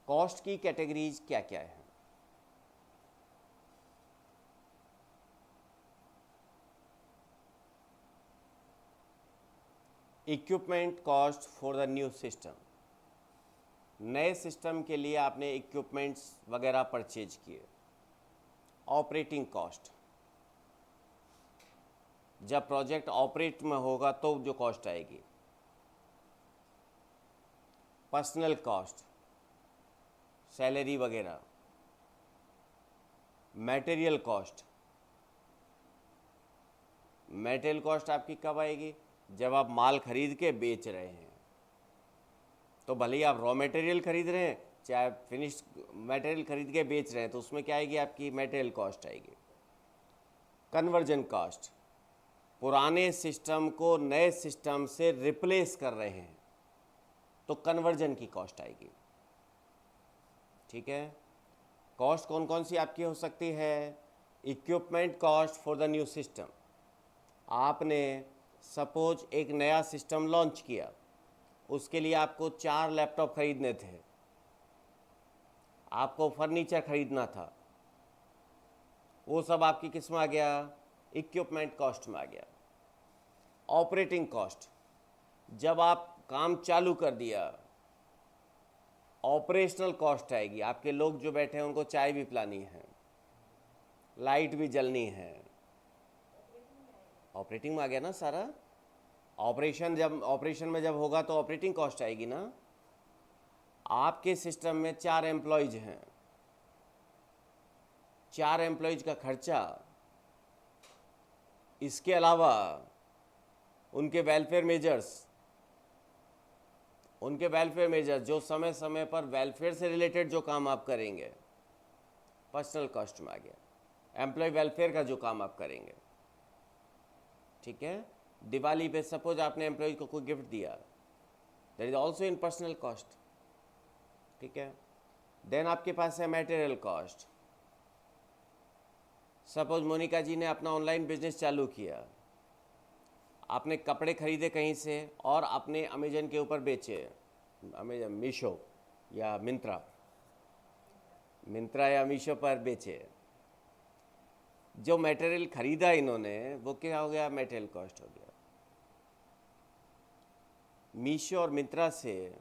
कॉस्ट की कैटेगरीज क्या क्या है? Equipment cost for the new system, नए सिस्टम के लिए आपने इक्विपमेंट्स वगैरह परचेज किए। ऑपरेटिंग कॉस्ट, जब प्रोजेक्ट ऑपरेट में होगा तो जो कॉस्ट आएगी। पर्सनल कॉस्ट, सैलरी वगैरह। मटेरियल कॉस्ट, मटेरियल कॉस्ट आपकी कब आएगी? जब आप माल खरीद के बेच रहे हैं, तो भले ही आप रॉ मटेरियल खरीद रहे हैं चाहे फिनिश मटेरियल खरीद के बेच रहे हैं, तो उसमें क्या आएगी? आपकी मटेरियल कॉस्ट आएगी। कन्वर्जन कॉस्ट, पुराने सिस्टम को नए सिस्टम से रिप्लेस कर रहे हैं तो कन्वर्जन की कॉस्ट आएगी। ठीक है, कॉस्ट कौन कौन सी आपकी हो सकती है? Equipment cost for the new system, आपने सपोज एक नया सिस्टम लॉन्च किया, उसके लिए आपको 4 लैपटॉप खरीदने थे, आपको फर्नीचर खरीदना था, वो सब आपकी किस में आ गया? इक्विपमेंट कॉस्ट में आ गया। ऑपरेटिंग कॉस्ट, जब आप काम चालू कर दिया, ऑपरेशनल कॉस्ट आएगी। आपके लोग जो बैठे हैं उनको चाय भी पिलानी है, लाइट भी जलनी है, ऑपरेटिंग में आ गया ना सारा। ऑपरेशन में जब होगा तो ऑपरेटिंग कॉस्ट आएगी ना। आपके सिस्टम में 4 एम्प्लॉयज हैं, 4 एम्प्लॉयज का खर्चा, इसके अलावा उनके वेलफेयर मेजर्स जो समय समय पर वेलफेयर से रिलेटेड जो काम आप करेंगे, पर्सनल कॉस्ट में आ गया। एम्प्लॉय वेलफेयर का जो काम आप करेंगे, ठीक है, दिवाली पे सपोज आपने एम्प्लॉय को कोई गिफ्ट दिया, that is also in personal cost. ठीक है, देन आपके पास है मटेरियल कॉस्ट। सपोज मोनिका जी ने अपना ऑनलाइन बिजनेस चालू किया, आपने कपड़े खरीदे कहीं से और आपने अमेजन के ऊपर बेचे, अमेजन, मीशो या मिंत्रा या मीशो पर बेचे। जो मटेरियल खरीदा इन्होंने वो क्या हो गया? मटेरियल कॉस्ट हो गया। मीशो और मिंत्रा से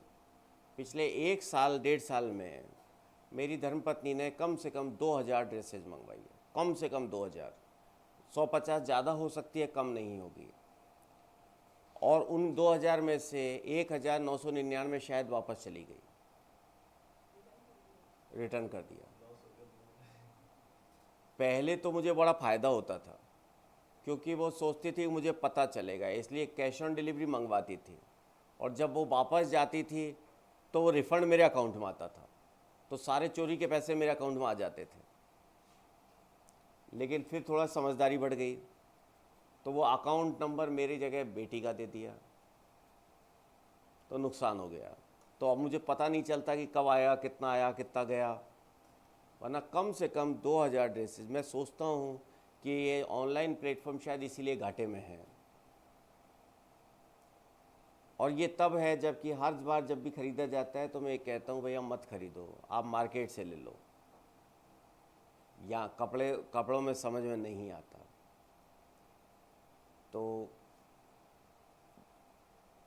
पिछले 1 साल 1.5 साल में मेरी धर्मपत्नी ने कम से कम 2000 ड्रेसेज मंगवाई है, कम से कम 2000। 150 ज़्यादा हो सकती है, कम नहीं होगी। और उन 2000 में से 1999 शायद वापस चली गई, रिटर्न कर दिया। पहले तो मुझे बड़ा फ़ायदा होता था क्योंकि वो सोचती थी मुझे पता चलेगा, इसलिए कैश ऑन डिलीवरी मंगवाती थी, और जब वो वापस जाती थी तो वो रिफ़ंड मेरे अकाउंट में आता था, तो सारे चोरी के पैसे मेरे अकाउंट में आ जाते थे। लेकिन फिर थोड़ा समझदारी बढ़ गई तो वो अकाउंट नंबर मेरी जगह बेटी का दे दिया, तो नुकसान हो गया। तो अब मुझे पता नहीं चलता कि कब आया, कितना गया, वरना कम से कम 2000 ड्रेसेस। मैं सोचता हूँ कि ये ऑनलाइन प्लेटफॉर्म शायद इसीलिए घाटे में है। और ये तब है जबकि हर बार जब भी ख़रीदा जाता है तो मैं कहता हूँ भैया मत ख़रीदो, आप मार्केट से ले लो, या कपड़ों में समझ में नहीं आता। तो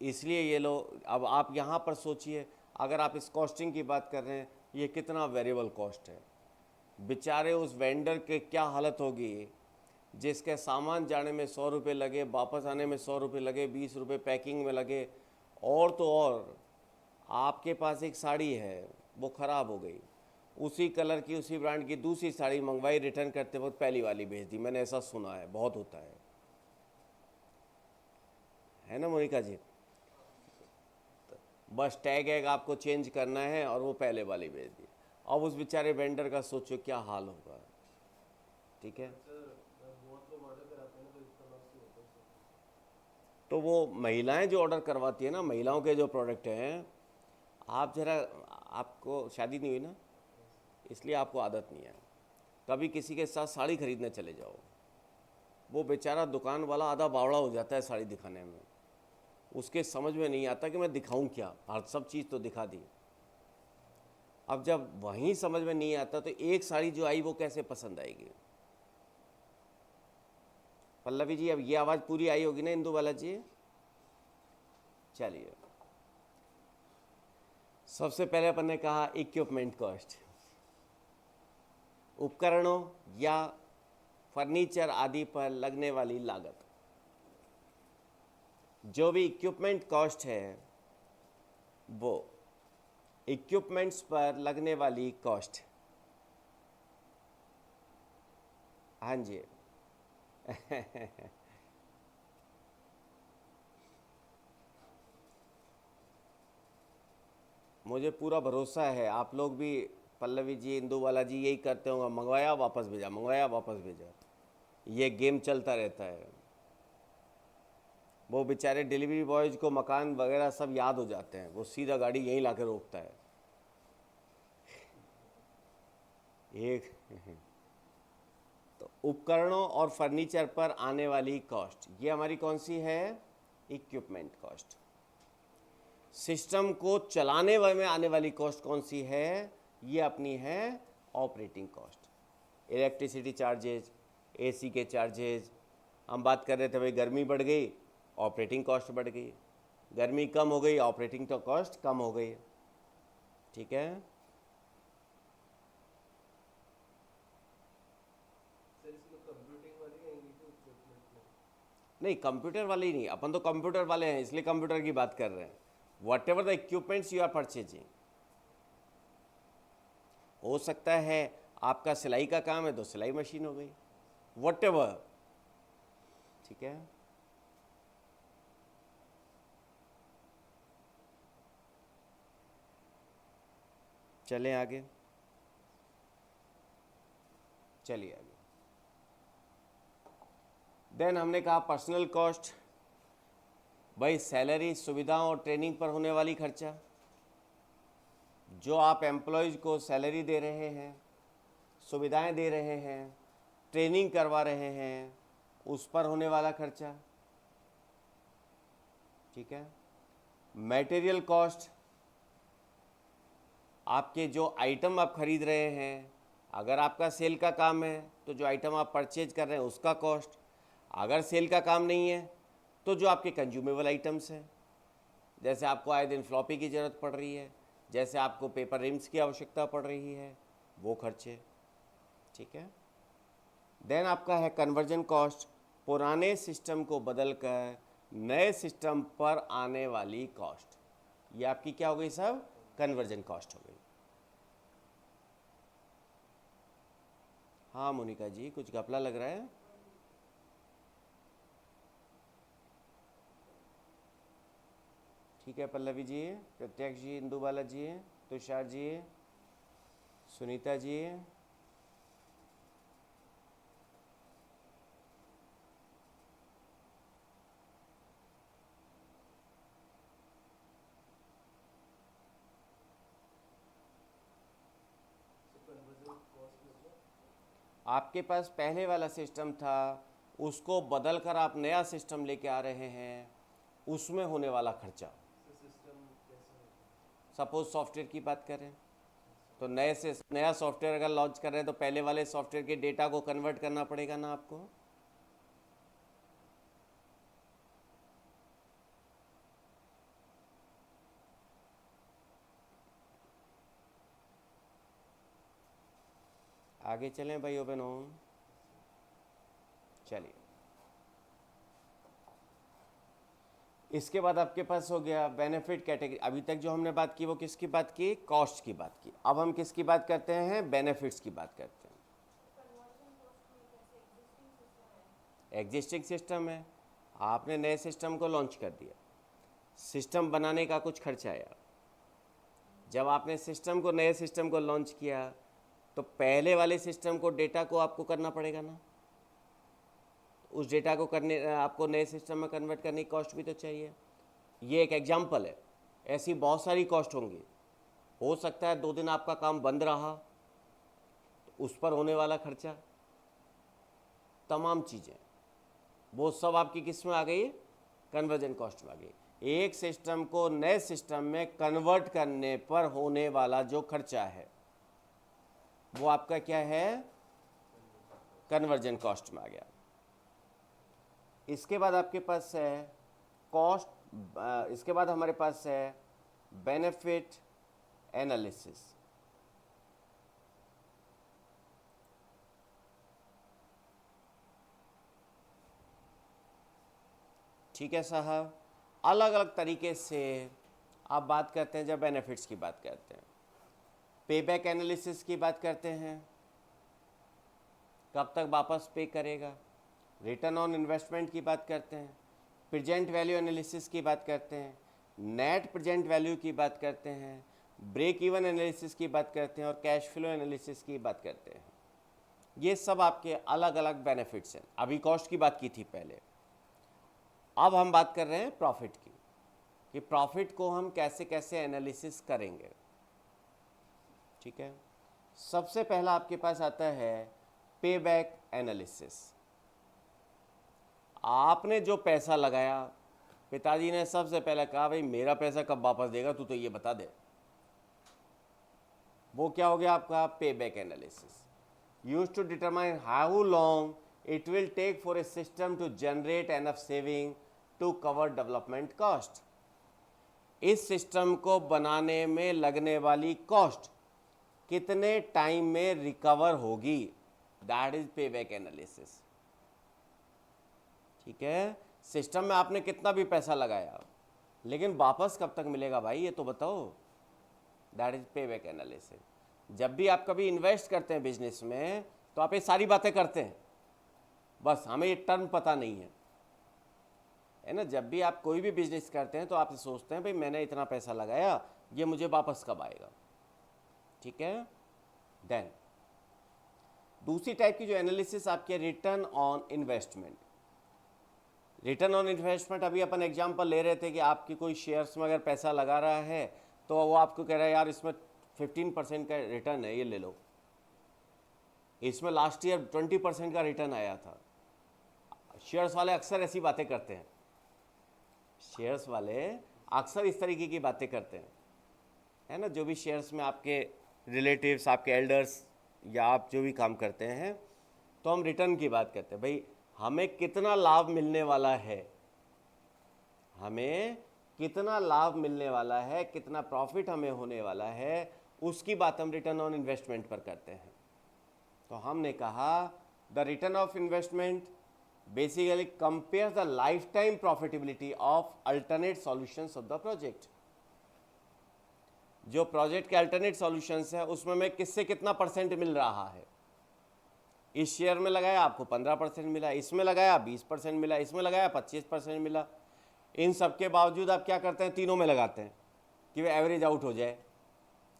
इसलिए ये लो। अब आप यहाँ पर सोचिए, अगर आप इस कॉस्टिंग की बात कर रहे हैं, ये कितना वेरिएबल कॉस्ट है। बेचारे उस वेंडर के क्या हालत होगी जिसके सामान जाने में 100 रुपये लगे, वापस आने में 100 रुपये लगे, 20 रुपये पैकिंग में लगे। और तो और आपके पास एक साड़ी है वो ख़राब हो गई, उसी कलर की उसी ब्रांड की दूसरी साड़ी मंगवाई, रिटर्न करते वक्त पहली वाली भेज दी। मैंने ऐसा सुना है, बहुत होता है ना मोनिका जी? बस टैग वैग आपको चेंज करना है और वो पहले वाली भेज दी। अब उस बेचारे वेंडर का सोचो क्या हाल होगा। ठीक है, सर बहुत लोग ऑर्डर कराते हैं ना, तो इतना लॉस नहीं होता सर। तो वो महिलाएं जो ऑर्डर करवाती है ना, महिलाओं के जो प्रोडक्ट हैं, आप जरा, आपको शादी नहीं हुई ना, इसलिए आपको आदत नहीं है। कभी किसी के साथ साड़ी खरीदने चले जाओ, वो बेचारा दुकान वाला आधा बावड़ा हो जाता है साड़ी दिखाने में। उसके समझ में नहीं आता कि मैं दिखाऊं क्या, हर सब चीज़ तो दिखा दी। अब जब वहीं समझ में नहीं आता तो एक साड़ी जो आई वो कैसे पसंद आएगी? पल्लवी जी, अब ये आवाज़ पूरी आई होगी ना इंदु बाला जी? चलिए, सबसे पहले अपन ने कहा इक्विपमेंट कॉस्ट, उपकरणों या फर्नीचर आदि पर लगने वाली लागत। जो भी इक्विपमेंट कॉस्ट है वो इक्विपमेंट्स पर लगने वाली कॉस्ट। हाँ जी मुझे पूरा भरोसा है आप लोग भी, पल्लवी जी, इंदु वाला जी, यही करते होंगे, मंगवाया वापस भेजा, मंगवाया वापस भेजा। ये गेम चलता रहता है। वो बेचारे डिलीवरी बॉयज को मकान वगैरह सब याद हो जाते हैं, वो सीधा गाड़ी यहीं ला के रोकता है। एक तो उपकरणों और फर्नीचर पर आने वाली कॉस्ट, ये हमारी कौन सी है? Equipment cost. सिस्टम को चलाने में आने वाली कॉस्ट कौन सी है? ये अपनी है operating cost. Electricity charges, AC के चार्जेज। हम बात कर रहे थे भाई गर्मी बढ़ गई, ऑपरेटिंग कॉस्ट बढ़ गई। गर्मी कम हो गई, ऑपरेटिंग तो कॉस्ट कम हो गई। ठीक है, सर इसमें कंप्यूटिंग वाली आएंगी तो इक्विपमेंट में? नहीं कंप्यूटर वाले ही नहीं, अपन तो कंप्यूटर वाले हैं इसलिए कंप्यूटर की बात कर रहे हैं। Whatever the equipments you are purchasing, हो सकता है आपका सिलाई का काम है तो सिलाई मशीन हो गई, वट एवर। ठीक है, चलें आगे, चलिए आगे। देन हमने कहा पर्सनल कॉस्ट, भाई सैलरी, सुविधाओं और ट्रेनिंग पर होने वाली खर्चा। जो आप एम्प्लॉयज़ को सैलरी दे रहे हैं, सुविधाएं दे रहे हैं, ट्रेनिंग करवा रहे हैं, उस पर होने वाला खर्चा। ठीक है, मटेरियल कॉस्ट, आपके जो आइटम आप खरीद रहे हैं, अगर आपका सेल का काम है तो जो आइटम आप परचेज कर रहे हैं उसका कॉस्ट। अगर सेल का काम नहीं है तो जो आपके कंज्यूमेबल आइटम्स हैं, जैसे आपको आए दिन फ्लॉपी की ज़रूरत पड़ रही है, जैसे आपको पेपर रिम्स की आवश्यकता पड़ रही है, वो खर्चे। ठीक है, देन आपका है कन्वर्जन कॉस्ट, पुराने सिस्टम को बदलकर नए सिस्टम पर आने वाली कॉस्ट। ये आपकी क्या हो गई सब? कन्वर्जन कॉस्ट हो गई। हाँ मोनिका जी, कुछ घपला लग रहा है? ठीक है, पल्लवी जी, प्रत्यक्ष जी, इंदु बाला जी, Tushar ji, Sunita ji, sir conversion cost मतलब? आपके पास पहले वाला सिस्टम था, उसको बदल कर आप नया सिस्टम लेके आ रहे हैं, उसमें होने वाला खर्चा। सर सिस्टम कैसे होता है? सपोज सॉफ्टवेयर की बात करें तो नए से नया सॉफ्टवेयर अगर लॉन्च कर रहे हैं तो पहले वाले सॉफ्टवेयर के डेटा को कन्वर्ट करना पड़ेगा ना आपको। आगे चलें भाइयों बहनों, चलिए। इसके बाद आपके पास हो गया बेनिफिट कैटेगरी। अभी तक जो हमने बात की वो किसकी बात की? कॉस्ट की बात की। अब हम किसकी बात करते हैं? बेनिफिट्स की बात करते हैं। कन्वर्जन कॉस्ट में कैसे एग्जिस्टिंग सिस्टम है? एग्जिस्टिंग सिस्टम है, आपने नए सिस्टम को लॉन्च कर दिया, सिस्टम बनाने का कुछ खर्चा आया। जब आपने सिस्टम को, नए सिस्टम को लॉन्च किया तो पहले वाले सिस्टम को, डेटा को आपको करना पड़ेगा ना, उस डेटा को करने, आपको नए सिस्टम में कन्वर्ट करने की कॉस्ट भी तो चाहिए। ये एक एग्जाम्पल है, ऐसी बहुत सारी कॉस्ट होंगी। हो सकता है 2 दिन आपका काम बंद रहा तो उस पर होने वाला खर्चा, तमाम चीज़ें, वो सब आपकी किस में आ गई? कन्वर्जन कॉस्ट में आ गई। एक सिस्टम को नए सिस्टम में कन्वर्ट करने पर होने वाला जो खर्चा है वो आपका क्या है? कन्वर्जन कॉस्ट में आ गया। इसके बाद आपके पास है कॉस्ट, इसके बाद हमारे पास है बेनिफिट एनालिसिस। ठीक है साहब, अलग अलग तरीके से आप बात करते हैं। जब बेनिफिट्स की बात करते हैं, पेबैक एनालिसिस की बात करते हैं, कब तक वापस पे करेगा। रिटर्न ऑन इन्वेस्टमेंट की बात करते हैं, प्रेजेंट वैल्यू एनालिसिस की बात करते हैं, नेट प्रेजेंट वैल्यू की बात करते हैं, ब्रेक इवन एनालिसिस की बात करते हैं और कैश फ्लो एनालिसिस की बात करते हैं। ये सब आपके अलग अलग बेनिफिट्स हैं। अभी कॉस्ट की बात की थी पहले, अब हम बात कर रहे हैं प्रॉफिट की, कि प्रॉफिट को हम कैसे कैसे एनालिसिस करेंगे। ठीक है, सबसे पहला आपके पास आता है पे बैक एनालिसिस। आपने जो पैसा लगाया, पिताजी ने सबसे पहले कहा भाई मेरा पैसा कब वापस देगा, तू तो ये बता दे। वो क्या हो गया आपका? Payback analysis. Use to determine how long it will take for a system to generate enough saving to cover development cost। इस सिस्टम को बनाने में लगने वाली कॉस्ट कितने टाइम में रिकवर होगी, दैट इज पेबैक एनालिसिस। ठीक है, सिस्टम में आपने कितना भी पैसा लगाया लेकिन वापस कब तक मिलेगा भाई, ये तो बताओ। That is payback analysis. जब भी आप कभी इन्वेस्ट करते हैं बिजनेस में तो आप ये सारी बातें करते हैं, बस हमें ये टर्म पता नहीं है ना। जब भी आप कोई भी बिजनेस करते हैं तो आप सोचते हैं भाई मैंने इतना पैसा लगाया, ये मुझे वापस कब आएगा। ठीक है, देन दूसरी टाइप की जो एनालिसिस आपके return on investment. Return on investment अभी अपन एग्जांपल ले रहे थे कि आपकी कोई शेयर्स में अगर पैसा लगा रहा है तो वो आपको कह रहा है यार इसमें 15% का रिटर्न है, ये ले लो। इसमें लास्ट ईयर 20% का रिटर्न आया था। शेयर्स वाले अक्सर ऐसी बातें करते हैं, शेयर्स वाले अक्सर इस तरीके की बातें करते हैं, है ना। जो भी शेयर्स में आपके रिलेटिव्स, आपके एल्डर्स या आप जो भी काम करते हैं, तो हम रिटर्न की बात करते हैं। भाई हमें कितना लाभ मिलने वाला है, हमें कितना लाभ मिलने वाला है, कितना प्रॉफिट हमें होने वाला है, उसकी बात हम रिटर्न ऑन इन्वेस्टमेंट पर करते हैं। तो हमने कहा the return of investment basically compare the life time profitability of alternate solutions of the project. जो प्रोजेक्ट के अल्टरनेट सॉल्यूशंस है उसमें मैं किससे कितना परसेंट मिल रहा है। इस शेयर में लगाया आपको 15% मिला, इसमें लगाया 20% मिला, इसमें लगाया 25% मिला। इन सब के बावजूद आप क्या करते हैं, तीनों में लगाते हैं कि वे एवरेज आउट हो जाए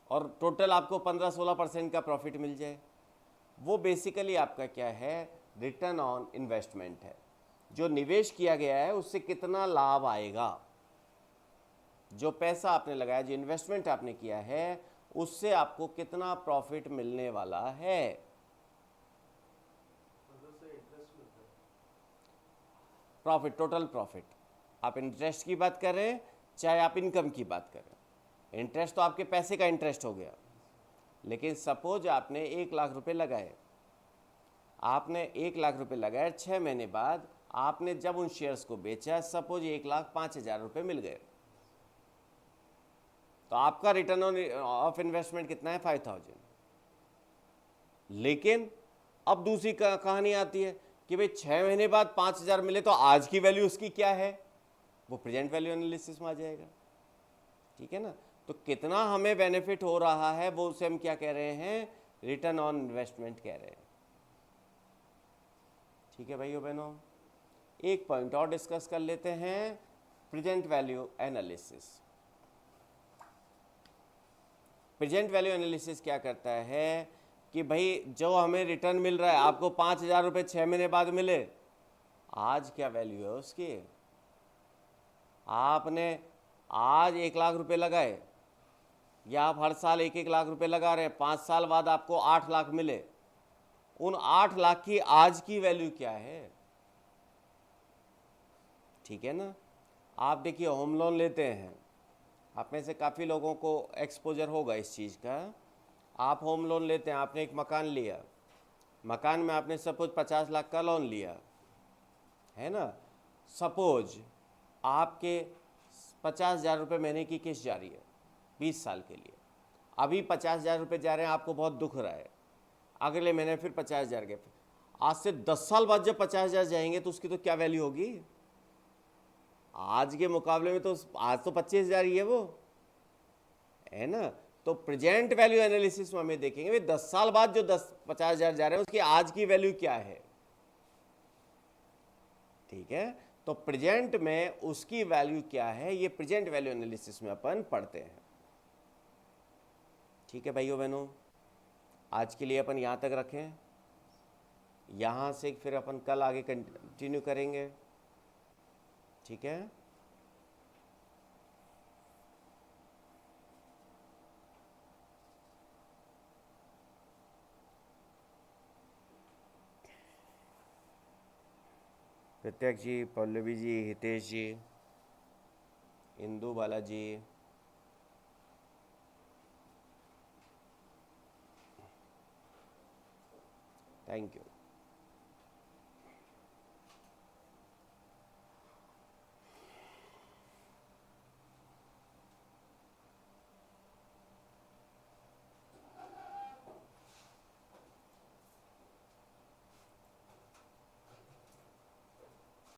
और टोटल आपको 15-16% का प्रॉफिट मिल जाए। वो बेसिकली आपका क्या है, रिटर्न ऑन इन्वेस्टमेंट है। जो निवेश किया गया है उससे कितना लाभ आएगा, जो पैसा आपने लगाया, जो इन्वेस्टमेंट आपने किया है उससे आपको कितना प्रॉफिट मिलने वाला है। मतलब से इंटरेस्ट मिलता है। Profit, total profit. आप इंटरेस्ट की बात कर रहे हैं चाहे आप इनकम की बात कर रहे हैं, इंटरेस्ट तो आपके पैसे का इंटरेस्ट हो गया। लेकिन सपोज आपने 1 लाख रुपए लगाए, आपने 1 लाख रुपए लगाए, 6 महीने बाद आपने जब उन शेयर्स को बेचा, सपोज 1,05,000 रुपये मिल गए, तो आपका रिटर्न ऑफ इन्वेस्टमेंट कितना है, 5,000। लेकिन अब दूसरी कहानी आती है कि भाई 6 महीने बाद 5,000 मिले तो आज की वैल्यू उसकी क्या है, वो प्रेजेंट वैल्यू एनालिसिस में आ जाएगा। ठीक है ना, तो कितना हमें बेनिफिट हो रहा है वो उसे हम क्या कह रहे हैं, रिटर्न ऑन इन्वेस्टमेंट कह रहे हैं। ठीक है भाइयों बहनों, एक पॉइंट और डिस्कस कर लेते हैं, present value analysis. Present value analysis क्या करता है कि भाई जो हमें रिटर्न मिल रहा है, आपको 5,000 रुपये 6 महीने बाद मिले, आज क्या वैल्यू है उसकी। आपने आज 1,00,000 रुपये लगाए, या आप हर साल 1-1 लाख रुपए लगा रहे हैं, 5 साल बाद आपको 8 लाख मिले, उन 8 लाख की आज की वैल्यू क्या है। ठीक है ना, आप देखिए होम लोन लेते हैं, आप में से काफ़ी लोगों को एक्सपोजर होगा इस चीज़ का। आप होम लोन लेते हैं, आपने एक मकान लिया, मकान में आपने सपोज 50 लाख का लोन लिया है ना, सपोज आपके 50,000 रुपये महीने की किस्त जा रही है 20 साल के लिए। अभी 50,000 रुपये जा रहे हैं, आपको बहुत दुख रहा है, अगले महीने फिर 50,000 के, आज से 10 साल बाद जब 50,000 जाएंगे तो उसकी तो क्या वैल्यू होगी, आज के मुकाबले में तो आज तो 25,000 ही है वो, है ना। तो प्रेजेंट वैल्यू एनालिसिस में हमें देखेंगे भाई 10 साल बाद जो 50,000 जा रहे हैं उसकी आज की वैल्यू क्या है। ठीक है, तो प्रेजेंट में उसकी वैल्यू क्या है, ये प्रेजेंट वैल्यू एनालिसिस में अपन पढ़ते हैं। ठीक है भाइयों बहनों, आज के लिए अपन यहाँ तक रखें, यहाँ से फिर अपन कल आगे कंटिन्यू करेंगे। ठीक है, प्रत्यक्ष जी, पल्लवी जी, हितेश जी, इंदू बालाजी, थैंक यू।